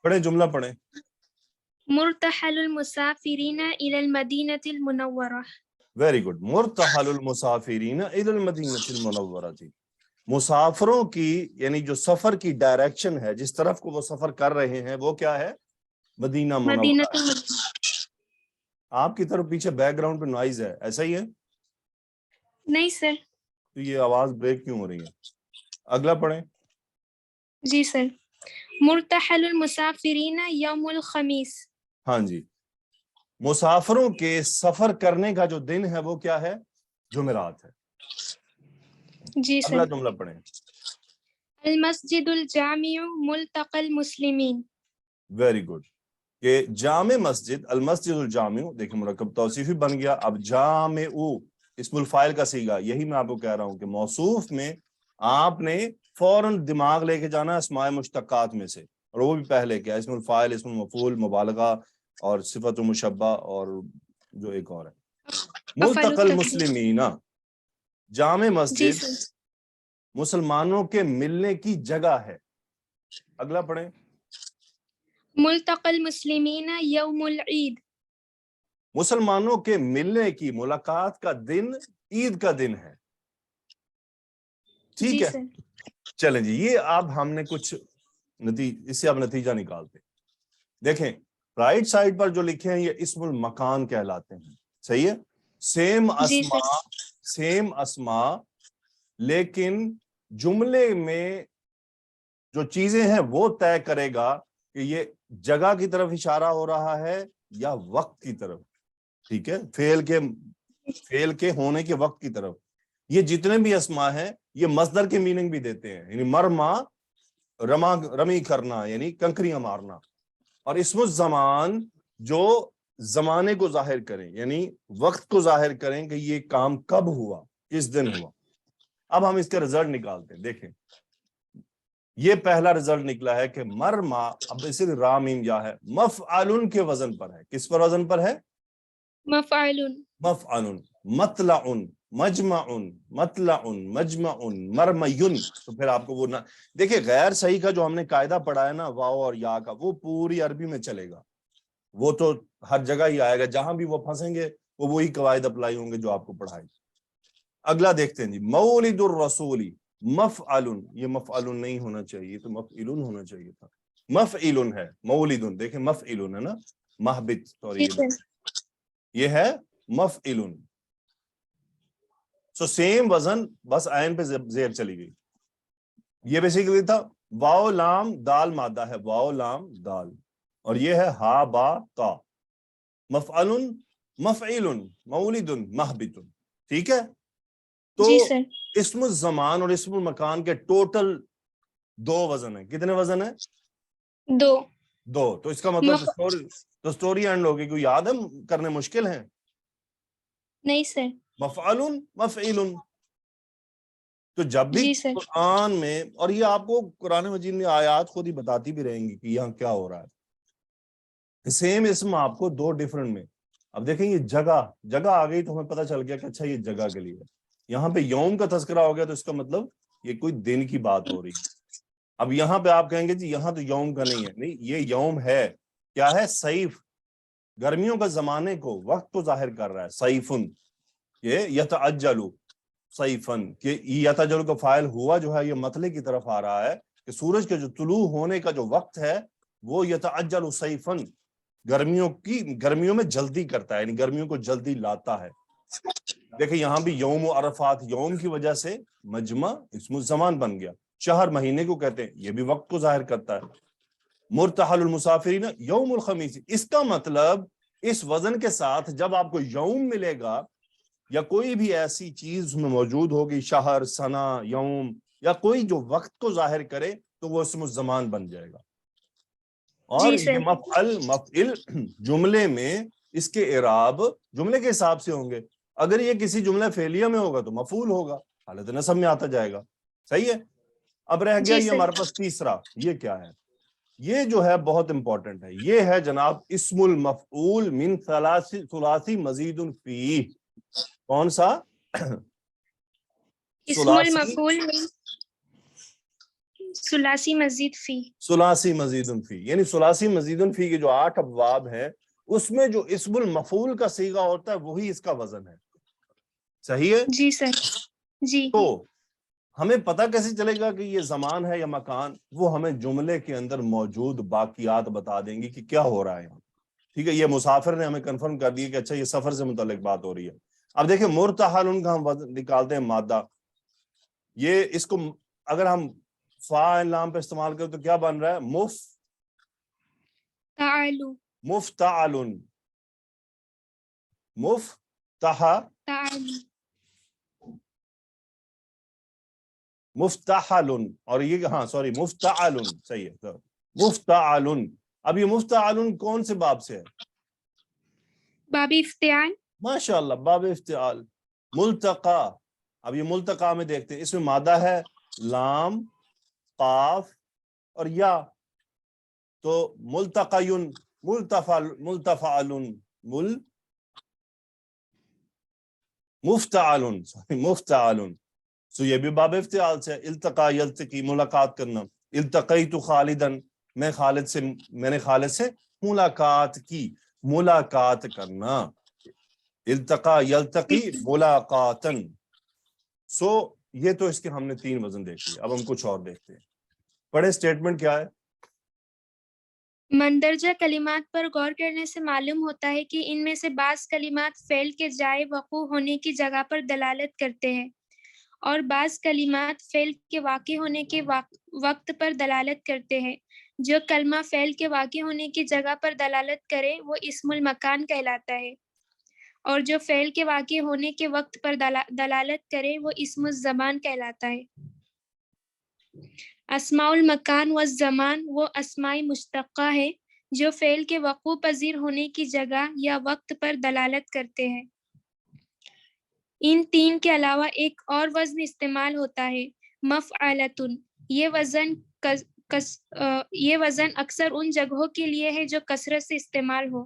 پڑھیں، جملہ پڑھیں. مرتحل المسافرین الى المدینة المنورہ. Very good. مرتحل المسافرین الى المدینة المنورہ. مسافروں کی یعنی جو سفر کی ڈائریکشن ہے، جس طرف کو وہ سفر کر رہے ہیں، وہ کیا ہے؟ مدینہ منورہ. آپ کی طرف پیچھے بیک گراؤنڈ پہ نوائز ہے، ایسا ہی ہے؟ نہیں سر. تو یہ آواز بریک کیوں ہو رہی ہے؟ اگلا پڑھیں. جی سر. مرتحل المسافرین یوم الخمیس. ہاں جی، مسافروں کے سفر کرنے کا جو دن ہے وہ کیا ہے؟ جمعرات ہے. جی اگلا سر. جملہ پڑھیں. المسجد الجامع ملتقى المسلمین. Very good. کہ جامع مسجد، المسجد الجامع، دیکھیں مرکب توصیفی بن گیا. اب جامع اسم الفاعل کا صیغہ، یہی میں آپ کو کہہ رہا ہوں کہ موصوف میں آپ نے فوراً دماغ لے کے جانا اسماء مشتقات میں سے، اور وہ بھی پہلے کیا؟ اسم الفاعل، اسم المفعول، مبالغہ اور صفت مشبہ، اور جو ایک اور ہے ملتقى المسلمین. جامع جی مسجد سر. مسلمانوں کے ملنے کی جگہ ہے. اگلا پڑھیں. ملتقى المسلمین یوم العید. مسلمانوں کے ملنے کی، ملاقات کا دن عید کا دن ہے. ٹھیک جی ہے، سر. چلیں جی. یہ اب ہم نے کچھ اس سے اب نتیجہ نکالتے. دیکھیں رائٹ سائڈ پر جو لکھے ہیں یہ اسم المکان کہلاتے ہیں. صحیح ہے، جی سر. سیم اسما، لیکن جملے میں جو چیزیں ہیں وہ طے کرے گا کہ یہ جگہ کی طرف اشارہ ہو رہا ہے یا وقت کی طرف. ٹھیک ہے، فعل کے ہونے کے وقت کی طرف. یہ جتنے بھی اسما ہیں یہ مصدر کے میننگ بھی دیتے ہیں، یعنی مرما، رمی کرنا یعنی کنکریاں مارنا. اور اسم الزمان جو زمانے کو ظاہر کریں، یعنی وقت کو ظاہر کریں کہ یہ کام کب ہوا، کس دن ہوا. اب ہم اس کا رزلٹ نکالتے ہیں. دیکھیں یہ پہلا رزلٹ نکلا ہے کہ مرما، اب صرف را میم یا ہے، مفعل کے وزن پر ہے. کس پر وزن پر ہے؟ مفعل. مفعل. مطلع، مجمع، مطلع، مجمع، مرمیون. تو پھر آپ کو وہ نہ دیکھیں، غیر صحیح کا جو ہم نے قاعدہ پڑھا ہے نا واو اور یا کا، وہ پوری عربی میں چلے گا. وہ تو ہر جگہ ہی آئے گا، جہاں بھی وہ پھنسیں گے وہ وہی قواعد اپلائی ہوں گے جو آپ کو پڑھائے. اگلا دیکھتے ہیں جی. مولد الرسول مفعل، یہ مفعل نہیں ہونا چاہیے، تو مفعل ہونا چاہیے تھا. مفعل ہے مولد، دیکھیں مفعل ہے نا، محبت، سوری یہ ہے مفعل. سو سیم وزن، بس عین پہ زیر چلی گئی. یہ بیسیکلی تھا واو لام دال مادہ ہے، واو لام دال، اور یہ ہے ہا با تا. مفعل، مفعل، مولد، محبت. ٹھیک ہے. تو جی سر. اسم الزمان اور اسم المکان کے ٹوٹل 2 وزن ہیں. کتنے وزن ہیں؟ 2. تو اس کا مطلب سٹوری اینڈ ہوگی. کوئی یاد ہے کرنے مشکل ہیں؟ نہیں سر. مفعل، مفعل. تو جب بھی جی سر. قرآن میں، اور یہ آپ کو قرآن مجید میں آیات خود ہی بتاتی بھی رہیں گی کہ یہاں کیا ہو رہا ہے. سیم اسم آپ کو 2 ڈیفرنٹ میں. اب دیکھیں یہ جگہ آ گئی تو ہمیں پتہ چل گیا کہ اچھا یہ جگہ کے لیے ہے. یہاں پہ یوم کا تذکرہ ہو گیا تو اس کا مطلب یہ کوئی دن کی بات ہو رہی ہے. اب یہاں پہ آپ کہیں گے جی یہاں تو یوم کا نہیں ہے. نہیں، یہ یوم ہے. کیا ہے؟ صیف، گرمیوں کا زمانے کو، وقت کو ظاہر کر رہا ہے. صیفن، یہ یتعجل صیفن، کہ یتعجل کا فاعل ہوا جو ہے یہ مطلع کی طرف آ رہا ہے کہ سورج کے جو طلوع ہونے کا جو وقت ہے وہ یتعجل صیفن، گرمیوں میں جلدی کرتا ہے، یعنی گرمیوں کو جلدی لاتا ہے. دیکھیں یہاں بھی یوم و عرفات، یوم کی وجہ سے مجمع اسم الزمان بن گیا. شہر مہینے کو کہتے ہیں، یہ بھی وقت کو ظاہر کرتا ہے. مرتحل المسافرین یوم الخمیس، اس کا مطلب اس وزن کے ساتھ جب آپ کو یوم ملے گا یا کوئی بھی ایسی چیز میں موجود ہوگی، شہر، سنہ، یوم، یا کوئی جو وقت کو ظاہر کرے تو وہ اسم الزمان بن جائے گا. اور جی سر. یہ مفعل جملے میں اس کے اعراب جملے کے حساب سے ہوں گے. اگر یہ کسی جملہ فعلیہ میں ہوگا تو مفعول ہوگا، حالت نصب میں آتا جائے گا. صحیح ہے. اب رہ گیا جی یہ سر. ہمارے پاس تیسرا. یہ کیا ہے؟ یہ جو ہے بہت امپورٹنٹ ہے. یہ ہے جناب اسم المفعول من ثلاثی مزید فیہ. کون سا؟ اسم المفعول من ثلاثی مزید فی. ثلاثی مزید فی، یعنی ثلاثی مزید فی کے جو 8 ابواب ہیں اس میں جو اسم المفعول کا صیغہ ہوتا ہے وہی اس کا وزن ہے. صحیح ہے. جی سر. جی. تو ہمیں پتہ کیسے چلے گا کہ یہ زمان ہے یا مکان؟ وہ ہمیں جملے کے اندر موجود باقیات بتا دیں گی کہ کیا ہو رہا ہے یہاں. ٹھیک ہے. یہ مسافر نے ہمیں کنفرم کر دیا کہ اچھا یہ سفر سے متعلق بات ہو رہی ہے. اب دیکھیں مرتحل کا ہم وزن نکالتے ہیں مادہ. یہ اس کو اگر ہم فاعل لام پہ استعمال کرو تو کیا بن رہا ہے؟ تعالو مفتعل تعالو مفتحل، اور یہ ہاں سوری مفتعل صحیح ہے، مفتعل۔ اب یہ مفتعل کون سے باب سے ہے؟ باب افتعال ماشاء اللہ، باب افتعال۔ ملتقا، اب یہ ملتقا میں دیکھتے ہیں، اس میں مادہ ہے لام، قاف اور یا، تو ملتقیون، ملتفعل، مفتعل، سو یہ بھی باب افتعال سے۔ التقا یلتقی، ملاقات کرنا۔ التقیت خالدن، میں نے خالد سے ملاقات کی، ملاقات کرنا۔ التقا یلتقی ملاقاتن۔ سو یہ تو اس کے ہم نے 3 وزن دیکھ لیے، اب ہم کچھ اور دیکھتے ہیں۔ پڑھے اسٹیٹمنٹ کیا ہے؟ مندرجہ کلمات پر غور کرنے سے معلوم ہوتا ہے کہ ان میں سے بعض کلمات فعل کے جائے وقوع ہونے کی جگہ پر دلالت کرتے ہیں اور بعض کلمات فعل کے واقع ہونے کے وقت پر دلالت کرتے ہیں۔ جو کلمہ فعل کے واقع ہونے کی جگہ پر دلالت کرے وہ اسم المکان کہلاتا ہے، اور جو فعل کے واقع ہونے کے وقت پر دلالت کرے وہ اسم الزمان کہلاتا ہے۔ اسماء المکان والزمان وہ اسماء مشتقہ ہے جو فعل کے وقوع پذیر ہونے کی جگہ یا وقت پر دلالت کرتے ہیں۔ ان 3 کے علاوہ ایک اور وزن استعمال ہوتا ہے، مفعلتن۔ یہ وزن اکثر ان جگہوں کے لیے ہے جو کثرت سے استعمال ہو۔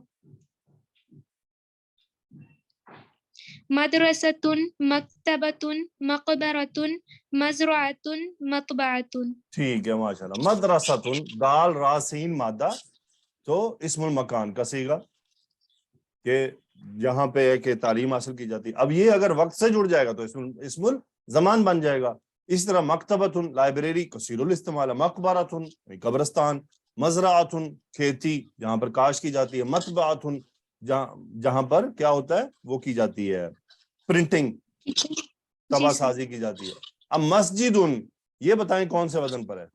مدرستن، مکتبتن، مقبرتن، مزرعتن، مطبعتن۔ ٹھیک ہے ماشاءاللہ۔ مدرستن، دال را سین مادہ، تو اسم المکان کا صیغہ کہ جہاں پہ ہے کہ تعلیم حاصل کی جاتی ہے۔ اب یہ اگر وقت سے جڑ جائے گا تو اسم الزمان بن جائے گا۔ اس طرح مکتبتن لائبریری کثیر الاستعمال ہے، مقبرتن قبرستان، مزرعتن کھیتی جہاں پر کاشت کی جاتی ہے، مطبعتن جہاں پر کیا ہوتا ہے وہ کی جاتی ہے پرنٹنگ، طبع سازی کی جاتی ہے۔ اب مسجدن، یہ بتائیں کون سے وزن پر ہے؟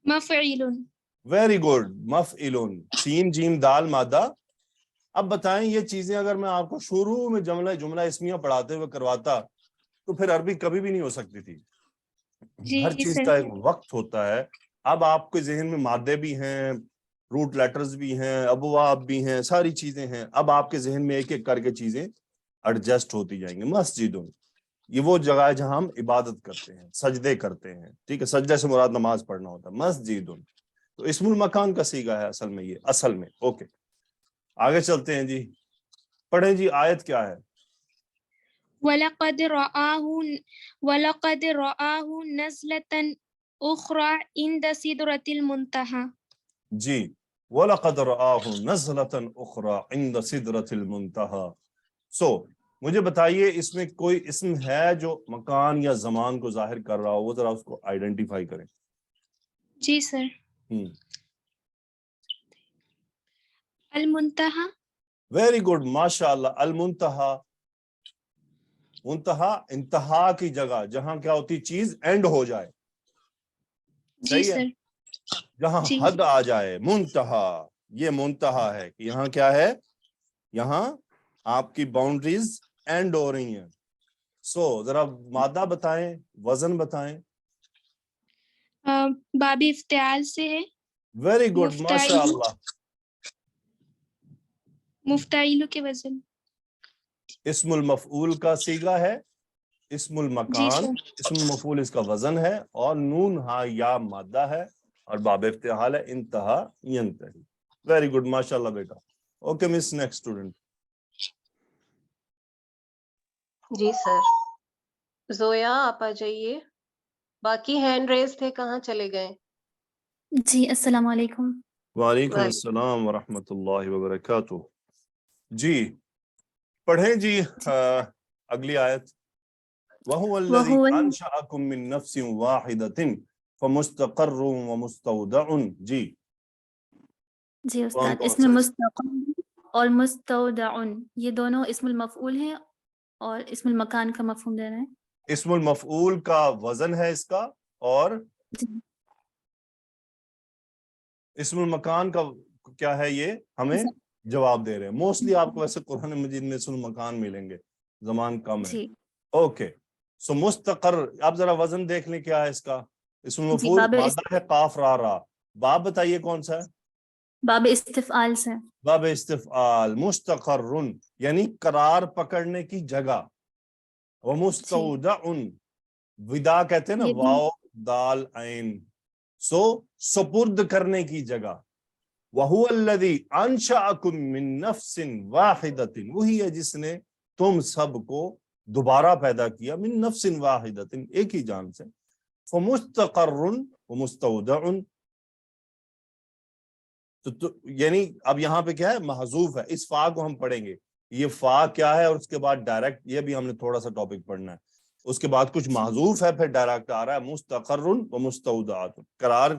مفعل۔ ویری گڈ، مفعلن، سین جیم دال مادہ۔ اب بتائیں یہ چیزیں اگر میں آپ کو شروع میں جملہ اسمیہ پڑھاتے ہوئے کرواتا تو پھر عربی کبھی بھی نہیں ہو سکتی تھی۔ ہر چیز کا ایک وقت ہوتا ہے۔ اب آپ کے ذہن میں مادے بھی ہیں، روٹ لیٹرز بھی ہیں، ابواب بھی ہیں، ساری چیزیں ہیں۔ اب آپ کے ذہن میں ایک ایک کر کے چیزیں ایڈجسٹ ہوتی جائیں گی۔ مسجدن، یہ وہ جگہ ہے جہاں ہم عبادت کرتے ہیں، سجدے کرتے ہیں، ٹھیک ہے، سجدے سے مراد نماز پڑھنا ہوتا ہے۔ مسجدن تو اسم المکان کا صیغہ ہے اصل میں، یہ اصل میں۔ اوکے آگے چلتے ہیں جی، پڑھیں جی آیت کیا ہے؟ وَلَقَدْ رَآهُ نَزْلَةً أُخْرَى عِنْدَ سِدْرَةِ الْمُنْتَهَى۔ جی، وَلَقَدْ رَآهُ نَزْلَةً أُخْرَى عِنْدَ سِدْرَةِ الْمُنْتَهَى۔ سو مجھے بتائیے اس میں کوئی اسم ہے جو مکان یا زمان کو ظاہر کر رہا ہو، وہ ذرا اس کو آئیڈینٹیفائی کریں۔ جی سر، المنتہا۔ ویری گڈ ماشاء اللہ، المنتہا، منتہا انتہا کی جگہ جہاں کیا ہوتی چیز اینڈ ہو جائے، جی صحیح ہے، سر، جہاں جی حد آ جائے، منتہا، یہ منتہا ہے کہ یہاں کیا ہے، یہاں آپ کی باؤنڈریز اینڈ ہو رہی ہیں۔ سو ذرا مادہ بتائیں، وزن بتائیں۔ باب افتعال سے ہے، ویری گڈ ماشاء اللہ۔ مفتعیل کے وزن۔ اسم المفعول کا صیغہ ہے، اسم جی المکان، سر، اسم المفعول اس کا وزن ہے، اور نون ہا یا مادہ ہے، اور باب افتعال ہے انتہا ینتہی۔ ویری گڈ ماشاء اللہ بیٹا۔ اوکے مس، نیکسٹ اسٹوڈنٹ۔ جی سر، زویا آپ آ جائیے، باقی ہینڈ ریز تھے کہاں چلے گئے؟ جی السلام علیکم۔ وعلیکم السلام ورحمۃ اللہ وبرکاتہ۔ جی پڑھیں جی اگلی آیت۔ وَهُوَ الَّذِي أَنشَأَكُم مِّن نَّفْسٍ وَاحِدَةٍ فَمُسْتَقَرٌّ وَمُسْتَوْدَعٌ۔ جی استاد، اس میں مستقر اور مستودع یہ دونوں اسم المفعول ہیں اور اسم المکان کا مفہوم دے رہے ہیں۔ اسم المفعول کا وزن ہے اس کا، اور جی اسم المکان کا کیا ہے یہ ہمیں جواب دے رہے ہیں. موسٹلی آپ کو ویسے قرآن مجید میں اسم المکان ملیں گے, زمان کم ہے. جی اوکے سو مستقر, آپ ذرا وزن دیکھ لیں کیا ہے اس کا. اسم جی مفعول مادہ ہے قاف را را. باب بتائیے کون سا ہے؟ باب استفعال سے. باب استفعال. مستقر یعنی قرار پکڑنے کی جگہ. ومستودع ودا کہتے ہیں نا, یہ بھی واو دال عین. سو سپرد کرنے کی جگہ. وَهُوَ الَّذِي أَنشَأَكُم مِّن نَفْسٍ وَاحِدَةٍ, وہی ہے جس نے تم سب کو دوبارہ پیدا کیا, من نفس واحدۃ, ایک ہی جان سے. فمستقر ومستودع, تو یعنی اب یہاں پہ کیا ہے, محذوف ہے. اس فا کو ہم پڑھیں گے, یہ فا کیا ہے, اور اس کے بعد ڈائریکٹ, یہ بھی ہم نے تھوڑا سا ٹاپک پڑھنا ہے. اس کے بعد کچھ محذوف ہے, پھر ڈائریکٹ آ رہا ہے مستقر ومستودع, قرار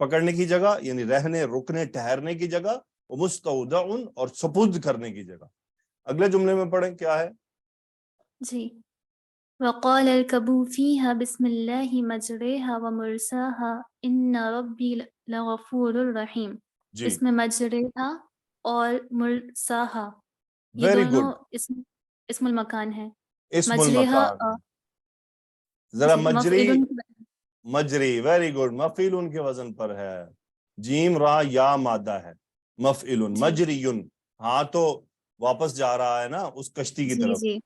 پکڑنے کی جگہ یعنی رہنے رکنے ٹھہرنے کی جگہ, ومستودع اور سپرد کرنے کی جگہ. اگلے جملے میں پڑھیں کیا ہے. جی وقال اركبوا فيها بسم الله مجريها ومرساها إن ربي لغفور رحيم. جی اس میں مجریہا اور مرساہا یہ ویری دونوں گڈ, اسم المکان ہے. اسم مجریہا المکان. ذرا جی مجری, مفعول مجری, ویری گڈ, مفعول کے وزن پر ہے. جیم را یا مادہ ہے, مفعل جی مجریٌ. ہاں تو واپس جا رہا ہے نا اس کشتی کی جی طرف, جی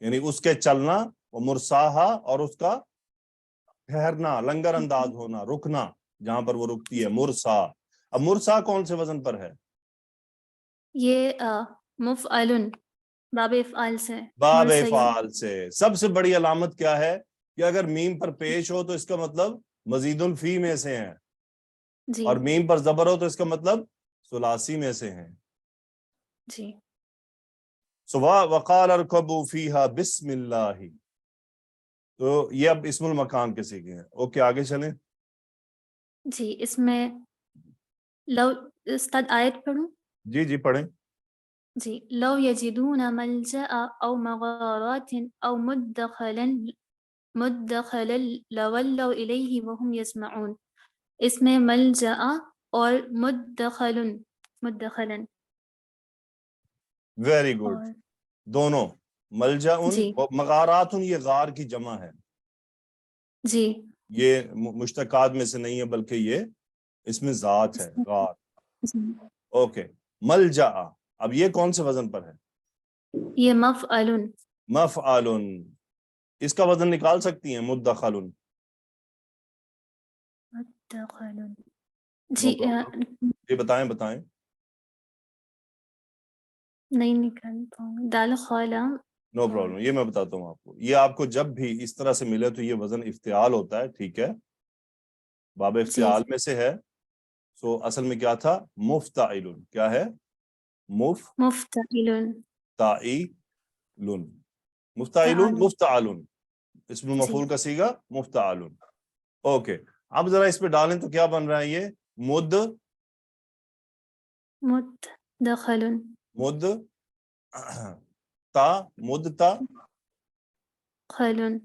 یعنی اس کے چلنا, وہ مرساہا اور اس کا ٹھہرنا, لنگر انداز ہونا, رکنا جہاں پر وہ رکتی ہے, مرسا. اب مرسا کون سے وزن پر ہے؟ یہ مفعل باب افعال سے. باب مرسیل. افعال سے. سب سے بڑی علامت کیا ہے کہ اگر میم پر پیش ہو تو اس کا مطلب مزید الفی میں سے ہیں, جی اور میم پر زبر ہو تو اس کا مطلب ثلاثی میں سے ہیں. جی وقال اركبوا فيها بسم اللہ. تو یہ اب اسم المکان کے سیکھے ہیں. اوکے آگے چلیں. جی اس میں لو استاد آیت پڑھوں. جی جی پڑھیں. جی لو یجدون ملجأ او مغارات او مدخلا لولوا الیہ وهم یسمعون. اس میں ملجأ اور مدخلا ویری گڈ, اور دونوں. ملجا جی مغارات, یہ غار کی جمع ہے. جی یہ مشتقات میں سے نہیں ہے بلکہ یہ اس میں ذات ہے, غار. جی اوکے ملجا, اب یہ کون سے وزن پر ہے؟ یہ مفعل. مفعل. اس کا وزن نکال سکتی ہیں؟ مدخل. مدخل. No جی problem. یہ بتائیں. نہیں نکال پاؤں. دال خالہ. نو پرابلم, یہ میں بتاتا ہوں آپ کو. یہ آپ کو جب بھی اس طرح سے ملے تو یہ وزن افتعال ہوتا ہے, ٹھیک ہے, باب جی افتعال میں سے ہے. سو اصل میں کیا تھا؟ مفتعل. کیا ہے؟ مفتعل. مفتعل. اسم مفعول کا صیغہ مفتعل. اوکے اب ذرا اس پہ ڈالیں تو کیا بن رہا ہے یہ؟ مدخل. مدتا خلن.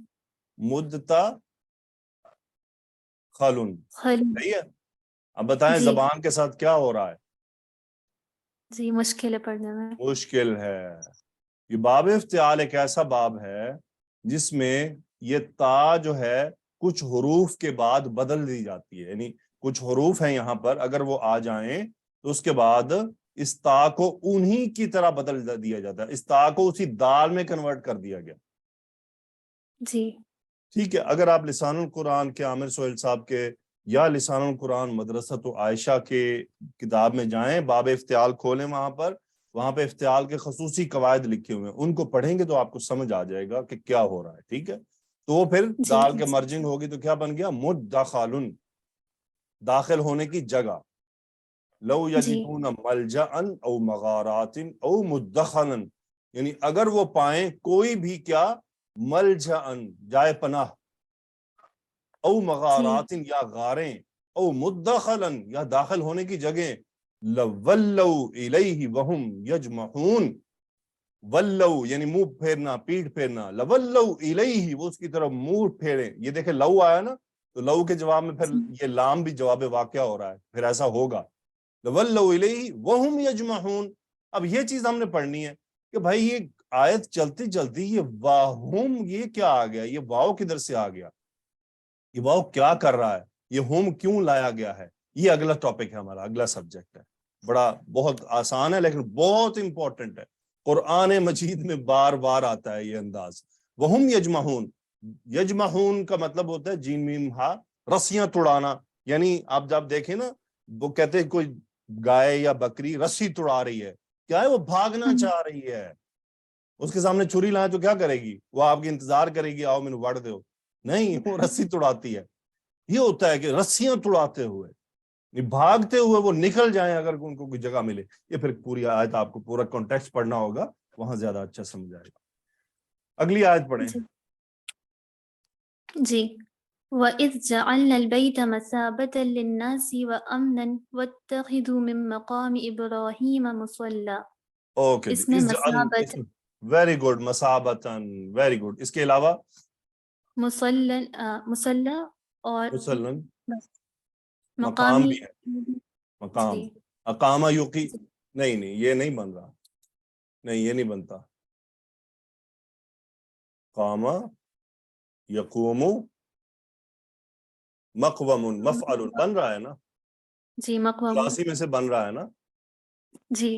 مدتا خلن. خلن. صحیح ہے. اب بتائیں جی زبان کے ساتھ کیا ہو رہا ہے؟ جی مشکل ہے پڑھنے میں. مشکل ہے. یہ باب افتعال ایک ایسا باب ہے جس میں یہ تا جو ہے کچھ حروف کے بعد بدل دی جاتی ہے, یعنی کچھ حروف ہیں یہاں پر, اگر وہ آ جائیں تو اس کے بعد اس تا کو انہی کی طرح بدل دیا جاتا ہے. اس تا کو اسی دال میں کنورٹ کر دیا گیا. جی ٹھیک ہے. اگر آپ لسان القرآن کے عامر سہیل صاحب کے یا لسان القرآن مدرسۃ عائشہ کے کتاب میں جائیں, باب افتعال کھولیں, وہاں پہ افتعال کے خصوصی قواعد لکھے ہوئے ہیں, ان کو پڑھیں گے تو آپ کو سمجھ آ جائے گا کہ کیا ہو رہا ہے. ٹھیک ہے, تو وہ پھر جی دال کے مرجنگ ہوگی تو کیا بن گیا؟ مدخل, داخل ہونے کی جگہ. لو یجدون ملجأ او مغارات او مدخلا, یعنی اگر وہ پائیں کوئی بھی کیا؟ ملجأ جائے پناہ, او مغارات یا غاریں, او مدخلا یا داخل ہونے کی جگہ, لولوا الیہ وہم یجمعون. ولو یعنی منہ پھیرنا, پیٹھ پھیرنا, لولوا الیہ وہ اس کی طرف منہ پھیرے. یہ دیکھیں لو آیا نا, تو لو کے جواب میں پھر یہ لام بھی جواب واقعہ ہو رہا ہے، پھر ایسا ہوگا لولوا الیہ وہم یجمعون۔ اب یہ چیز ہم نے پڑھنی ہے کہ بھائی یہ آیت چلتی چلتی یہ واہم یہ کیا آ گیا، یہ واو کدھر سے آ گیا، یہ واو کیا کر رہا ہے، یہ ہم کیوں لایا گیا ہے، یہ اگلا ٹاپک ہے ہمارا، اگلا سبجیکٹ ہے، بڑا بہت آسان ہے لیکن بہت امپورٹنٹ ہے، قرآن مجید میں بار بار آتا ہے یہ انداز۔ وہم یجمعون، یجمعون کا مطلب ہوتا ہے جیم میم ہا، رسیاں توڑانا، یعنی آپ جب دیکھیں نا وہ کہتے ہیں کوئی گائے یا بکری رسی توڑا رہی ہے، کیا ہے وہ بھاگنا چاہ رہی ہے، اس کے سامنے چھری لائیں تو کیا کرے گی، وہ آپ کی انتظار کرے گی آؤ مینوں وڑ دو، نہیں وہ رسی توڑاتی ہے۔ یہ ہوتا ہے کہ رسیاں توڑاتے ہوئے بھاگتے ہوئے وہ نکل جائیں اگر ان کو کوئی جگہ ملے۔ یہ پھر پوری آیت آپ کو پورا کانٹیکسٹ پڑھنا ہوگا، وہاں زیادہ اچھا سمجھ آئے گا۔ اگلی آیت پڑھیں۔ جی وَإِذْ جَعَلْنَا الْبَيْتَ مَثَابَةً لِلنَّاسِ وَأَمْنًا وَاتَّخِذُوا مِن مَّقَامِ إِبْرَاهِيمَ مُصَلًّى۔ اوکے اس میں جی، مثابت، ویری گڈ، مسابتن، ویری گڈ۔ اس کے علاوہ مصلی اور مسلم بس مقام مقامی بھی ہے، مقام جی اقامہ یقی، نہیں یہ نہیں بن رہا، نہیں یہ نہیں بنتا، قامہ یقوم مقوم مفعل بن رہا ہے نا، جی مقوم ثلاثی میں سے بن رہا ہے نا، جی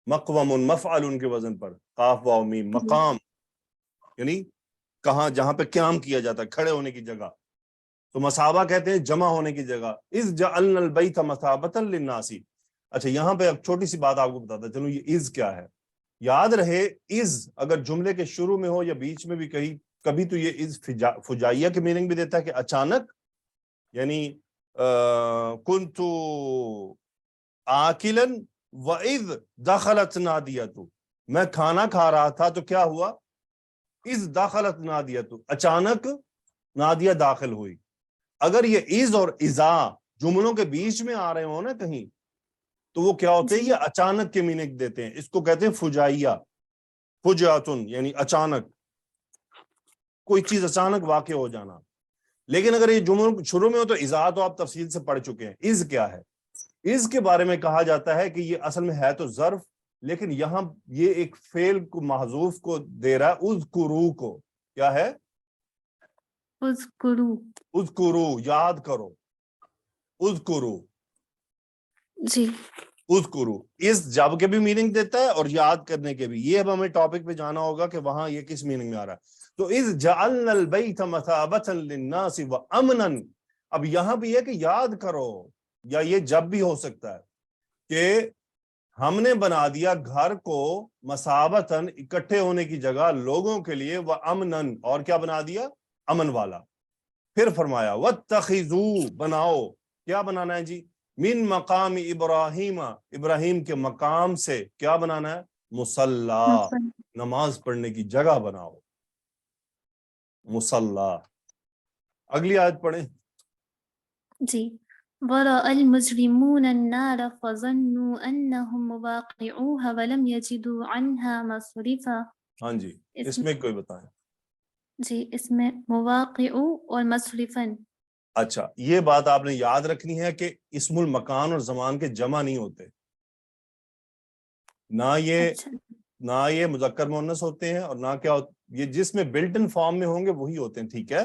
مقوم مفعل کے وزن پر، قاف واو میم، مقام یعنی کہاں جہاں پہ قیام کیا جاتا ہے، کھڑے ہونے کی جگہ، تو مسابہ کہتے ہیں جمع ہونے کی جگہ۔ اذ جعلنا البیت مثابۃ للناس۔ اچھا یہاں پہ اب چھوٹی سی بات آپ کو بتاتا چلوں، یہ از کیا ہے، یاد رہے از اگر جملے کے شروع میں ہو یا بیچ میں بھی کہیں کبھی تو یہ از فجائیہ کے میننگ بھی دیتا ہے کہ اچانک، یعنی کنت آکلا وَإِذْ دخلت نادیۃ، میں کھانا کھا رہا تھا تو کیا ہوا، اذ دخلت نادیۃ، اچانک نادیہ داخل ہوئی۔ اگر یہ از اور اذا جملوں کے بیچ میں آ رہے ہوں نا کہیں تو وہ کیا ہوتے ہیں، یہ اچانک کے میننگ دیتے ہیں، اس کو کہتے ہیں فجائیہ، فجعتن یعنی اچانک، کوئی چیز اچانک واقع ہو جانا۔ لیکن اگر یہ جملوں شروع میں ہو تو اذا تو آپ تفصیل سے پڑھ چکے ہیں۔ از کیا ہے، از کے بارے میں کہا جاتا ہے کہ یہ اصل میں ہے تو ظرف، لیکن یہاں یہ ایک فعل کو محذوف کو دے رہا ہے، اذکرو کو، کیا ہے، اذکرو، اذکرو یاد کرو، اذکرو، جی اذکرو، اس جب کے بھی میننگ دیتا ہے اور یاد کرنے کے بھی۔ یہ اب ہمیں ٹاپک پہ جانا ہوگا کہ وہاں یہ کس میننگ میں آ رہا ہے۔ تو اذ جعلنا البیت مثابۃ للناس وامنا، اب یہاں بھی ہے کہ یاد کرو، یا یہ جب بھی ہو سکتا ہے کہ ہم نے بنا دیا گھر کو مثابتاً اکٹھے ہونے کی جگہ لوگوں کے لیے، وامنا اور کیا بنا دیا، امن والا۔ پھر فرمایا واتخذوا بناؤ، کیا بنانا ہے جی، من مقام ابراہیم، ابراہیم کے مقام سے کیا بنانا ہے، مصلی، نماز پڑھنے کی جگہ بناؤ، مصلی۔ اگلی آیت پڑھیں۔ جی وَرَأَى الْمُجْرِمُونَ النَّارَ فَظَنُّوا أَنَّهُمْ مُوَاقِعُوهَا وَلَمْ يَجِدُوا عَنْهَا مَصْرِفًا۔ ہاں جی، اس میں کوئی بتائیں۔ جی اس میں مواقع اور مصرفاً۔ اچھا یہ بات آپ نے یاد رکھنی ہے کہ اسم المکان اور زمان کے جمع نہیں ہوتے، نہ یہ مذکر مؤنث ہوتے ہیں، اور نہ کیا یہ جس میں بلٹ ان فارم میں ہوں گے وہی ہوتے ہیں، ٹھیک ہے،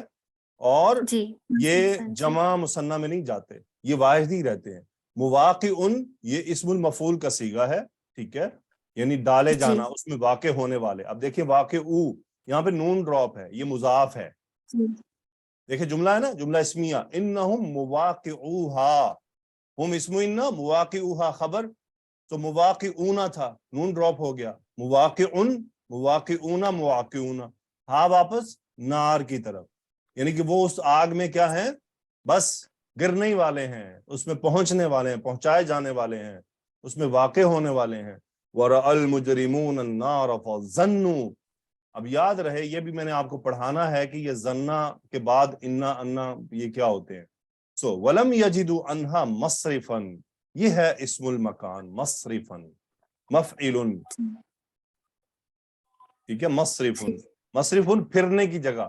اور جی یہ جمع مثنیٰ میں نہیں جاتے، یہ واحد ہی رہتے ہیں۔ مواقعن یہ اسم المفعول کا صیغہ ہے، ٹھیک ہے، یعنی ڈالے جانا، اس میں واقع ہونے والے۔ اب دیکھیں واقع یہاں پہ نون ڈراپ ہے، یہ مضاف ہے، دیکھیں جملہ ہے نا، جملہ اسمیہ، انہم مواقعوہا، ہم اسم انہ، مواقعوہا خبر، تو مواقعونا تھا، نون ڈراپ ہو گیا، مواقعن، مواقعونا، مواقعونا، ہاں واپس نار کی طرف، یعنی کہ وہ اس آگ میں کیا ہیں، بس گرنے ہی والے ہیں، اس میں پہنچنے والے ہیں، پہنچائے جانے والے ہیں، اس میں واقع ہونے والے ہیں۔ وَرَأَى الْمُجْرِمُونَ النَّارَ فَظَنُّوا، اب یاد رہے یہ بھی میں نے آپ کو پڑھانا ہے کہ یہ ظنّا کے بعد انا انا یہ کیا ہوتے ہیں۔ سو وَلَمْ يَجِدُوا عَنْهَا مَصْرِفًا، یہ ہے اسم المکان، مصرفًا مفعل، ٹھیک ہے، مصرفً، مصرفً پھرنے کی جگہ،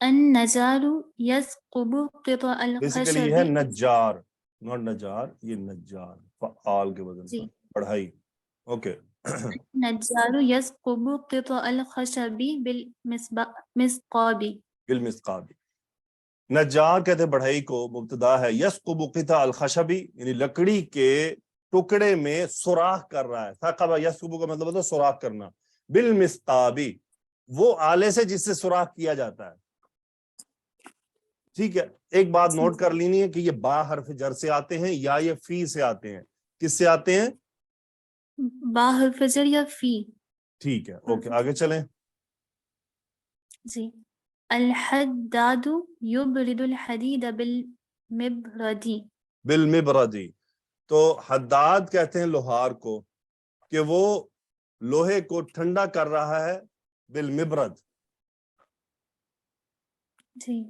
النجار يثقب قطع بیسیکلی یہ ہے الخشب نجار، ناٹ نجار، یہ نجار فعال کے وزن جی پر بڑھائی. اوکے النجار يثقب قطع الخشب بالمسقاب. بالمثقاب. نجار کہتے ہیں بڑھئی کو، مبتدا ہے یثقب قطع الخشبی یعنی لکڑی کے ٹکڑے میں سوراخ کر رہا ہے. ثقب یثقب کا مطلب ہوتا ہے سوراخ کرنا. بالمثقابی وہ آلے سے جس سے سوراخ کیا جاتا ہے. ٹھیک ہے، ایک بات نوٹ کر لینی ہے کہ یہ با حرف جر سے آتے ہیں یا یہ فی سے آتے ہیں. کس سے آتے ہیں؟ با حرف جر یا فی. ٹھیک ہے اوکے آگے چلیں. جی الحداد يبرد الحديد بالمبرد. بالمبردی، تو حداد کہتے ہیں لوہار کو کہ وہ لوہے کو ٹھنڈا کر رہا ہے. بالمبرد، جی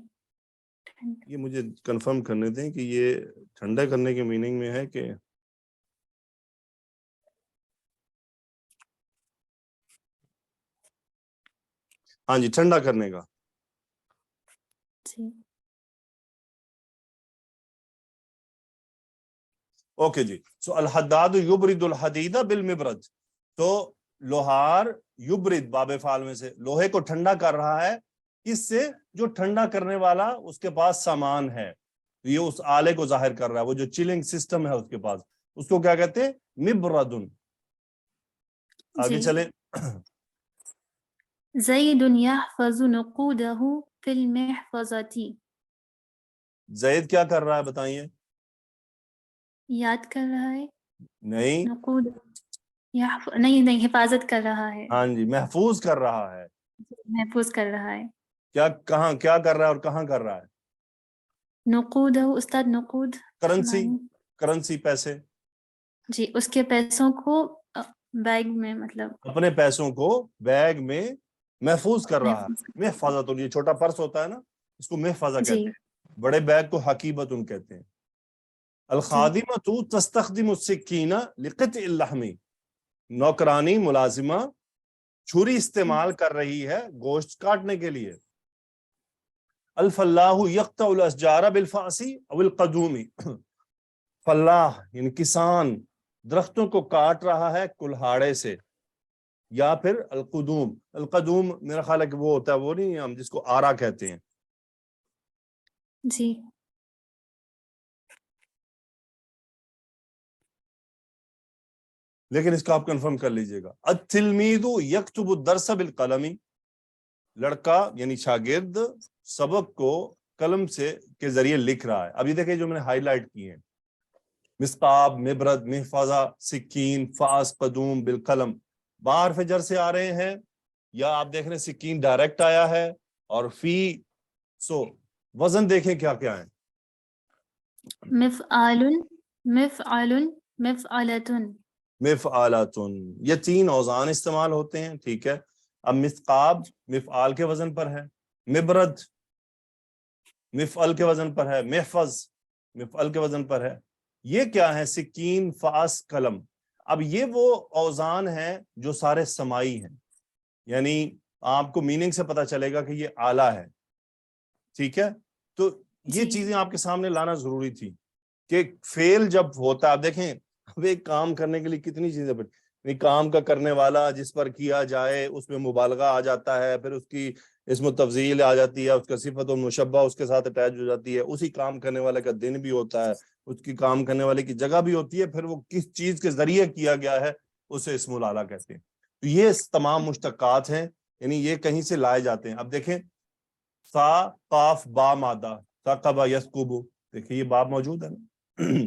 یہ مجھے کنفرم کرنے دیں کہ یہ ٹھنڈا کرنے کے میننگ میں ہے کہ ہاں جی ٹھنڈا کرنے کا. جی اوکے جی. سو الحداد یبرد الحدید بالمبرد، تو لوہار یبرد باب فعال میں سے لوہے کو ٹھنڈا کر رہا ہے. اس سے جو ٹھنڈا کرنے والا اس کے پاس سامان ہے، یہ اس آلے کو ظاہر کر رہا ہے. وہ جو چلنگ سسٹم ہے اس کے پاس، اس کو کیا کہتے ہیں؟ مبردن. آگے جی چلیں. زید يحفظ نقوده في المحفظة. زید کیا کر رہا ہے بتائیے؟ یاد کر رہا ہے. نہیں، نقود نہیں حفاظت کر رہا ہے. ہاں جی محفوظ کر رہا ہے. محفوظ کر رہا ہے. کیا کہاں کیا کر رہا ہے اور کہاں کر رہا ہے؟ نقود استاد نقود کرنسی، معنی؟ کرنسی پیسے. جی اس کے پیسوں کو بیگ میں مطلب اپنے پیسوں کو بیگ میں محفوظ کر رہا ہے. محفوظ کر- محفظہ، تو یہ چھوٹا پرس ہوتا ہے نا، اس کو محفظہ جی کہتے ہیں. بڑے بیگ کو حقیبت کہتے ہیں. الخادمۃ تستخدم السکین لقطع اللحم، نوکرانی ملازمہ چھری استعمال کر رہی ہے گوشت کاٹنے کے لیے. الفلاح یقطع الاشجار بالفاس او القدوم، فلاح یعنی کسان درختوں کو کاٹ رہا ہے کلہاڑے سے یا پھر القدوم. القدوم میرا خیال ہے کہ وہ ہوتا ہے، وہ نہیں ہم جس کو آرا کہتے ہیں. جی لیکن اس کو آپ کنفرم کر لیجئے گا. التلمیذ یکتب الدرس بالقلم، لڑکا یعنی شاگرد سبق کو قلم سے کے ذریعے لکھ رہا ہے. اب یہ دیکھیں جو میں نے ہائی لائٹ کی ہیں، مسقاب، مبرد، محفظہ، سکین، فاس، قدوم، بالقلم، با حرف جر سے آ رہے ہیں یا آپ دیکھ رہے ہیں سکین ڈائریکٹ آیا ہے اور فی. سو وزن دیکھیں کیا کیا ہے. مفعال مفعل مفعلتن. مفعالاتن، یہ تین اوزان استعمال ہوتے ہیں. ٹھیک ہے، اب مثقاب مفعال کے وزن پر ہے، مبرد مفعل کے وزن پر ہے، محفظ مفعل کے وزن پر ہے. یہ کیا ہے؟ سکین، فاس، قلم. اب یہ وہ اوزان ہیں جو سارے سمائی ہیں، یعنی آپ کو میننگ سے پتا چلے گا کہ یہ آلہ ہے. ٹھیک ہے، تو یہ جی چیزیں آپ کے سامنے لانا ضروری تھی کہ فعل جب ہوتا ہے، آپ دیکھیں اب ایک کام کرنے کے لیے کتنی چیزیں کام کا کرنے والا جس پر کیا جائے اس میں مبالغہ آ جاتا ہے، پھر اس کی اسم تفضیل آ جاتی ہے، اس کا صفت و مشبہ اس کے ساتھ اٹیچ ہو جاتی ہے، اسی کام کرنے والے کا دن بھی ہوتا ہے، اس کی کام کرنے والے کی جگہ بھی ہوتی ہے، پھر وہ کس چیز کے ذریعے کیا گیا ہے اسے اسم العلیٰ کہتے ہیں. تو یہ تمام مشتقات ہیں، یعنی یہ کہیں سے لائے جاتے ہیں. اب دیکھیں سا قاف با مادہ ثقب یثقب، دیکھیں یہ باب موجود ہے نا.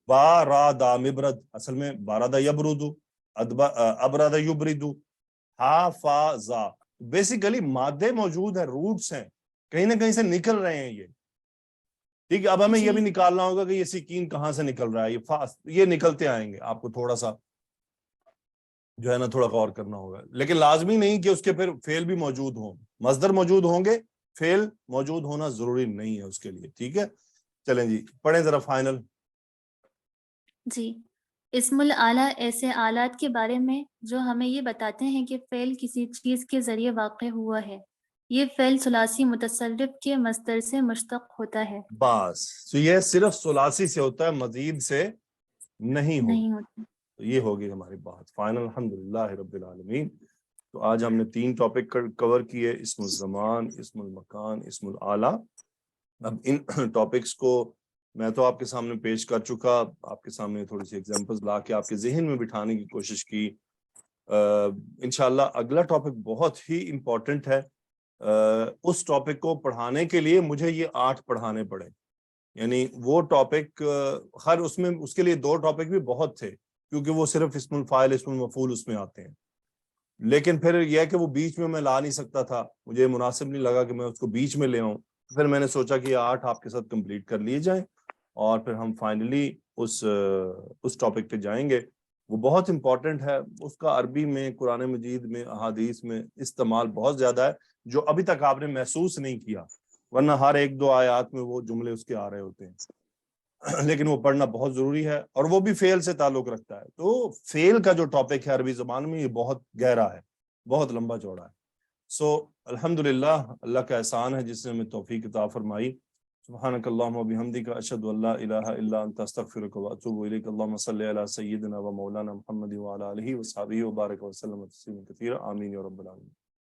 با را دا مبرد، اصل میں باردا یبرد، ابرد یبرد. ہا فا زا، بیسیکلی مادے موجود ہیں، روٹس ہیں، کہیں نہ کہیں سے نکل رہے ہیں یہ. ٹھیک ہے، اب ہمیں یہ جی بھی نکالنا ہوگا کہ یہ سکین کہاں سے نکل رہا ہے. یہ فاس، یہ نکلتے آئیں گے، آپ کو تھوڑا سا جو ہے نا تھوڑا غور کرنا ہوگا. لیکن لازمی نہیں کہ اس کے پھر فعل بھی موجود ہوں، مصدر موجود ہوں گے، فعل موجود ہونا ضروری نہیں ہے اس کے لیے. ٹھیک ہے، چلیں جی پڑھیں ذرا فائنل. جی اسم الآلہ ایسے آلات کے بارے میں جو ہمیں یہ بتاتے ہیں کہ فعل کسی چیز کے ذریعے واقع ہوا ہے. یہ فعل ثلاثی متصرف کے مصدر سے مشتق ہوتا ہے. بس تو یہ صرف ثلاثی سے ہوتا ہے، مزید سے نہیں ہوتا. نہیں ہوتا. تو یہ ہوگی ہماری بات فائنل. الحمدللہ رب العالمین. تو آج ہم نے 3 ٹاپک کور کیے، اسم الزمان، اسم المکان، اسم الآلہ. اب ان ٹاپکس کو میں تو آپ کے سامنے پیش کر چکا، آپ کے سامنے تھوڑی سی ایگزامپلز لا کے آپ کے ذہن میں بٹھانے کی کوشش کی. انشاءاللہ اگلا ٹاپک بہت ہی امپورٹنٹ ہے. اس ٹاپک کو پڑھانے کے لیے مجھے یہ 8 پڑھانے پڑے، یعنی وہ ٹاپک ہر اس میں اس کے لیے 2 ٹاپک بھی بہت تھے، کیونکہ وہ صرف اسم الفاعل اسم المفعول اس میں آتے ہیں. لیکن پھر یہ ہے کہ وہ بیچ میں لا نہیں سکتا تھا، مجھے مناسب نہیں لگا کہ میں اس کو بیچ میں لے آؤں. پھر میں نے سوچا کہ یہ 8 آپ کے ساتھ کمپلیٹ کر لیے جائیں اور پھر ہم فائنلی اس ٹاپک پہ جائیں گے. وہ بہت امپورٹنٹ ہے، اس کا عربی میں، قرآن مجید میں، احادیث میں استعمال بہت زیادہ ہے جو ابھی تک آپ نے محسوس نہیں کیا، ورنہ ہر 1-2 آیات میں وہ جملے اس کے آ رہے ہوتے ہیں. لیکن وہ پڑھنا بہت ضروری ہے، اور وہ بھی فعل سے تعلق رکھتا ہے. تو فعل کا جو ٹاپک ہے عربی زبان میں، یہ بہت گہرا ہے، بہت لمبا چوڑا ہے. الحمدللہ اللہ کا احسان ہے جس نے ہمیں توفیق عطا فرمائی. سبحانک اللہم و بحمدک، اشہد ان لا الہ الا انت، استغفرک و اتوب الیک. اللہم صلی علی سیدنا و مولانا محمد و علی آلہ و صحبہ و بارک وسلم تسلیما کثیرا. آمین یا رب العالمین.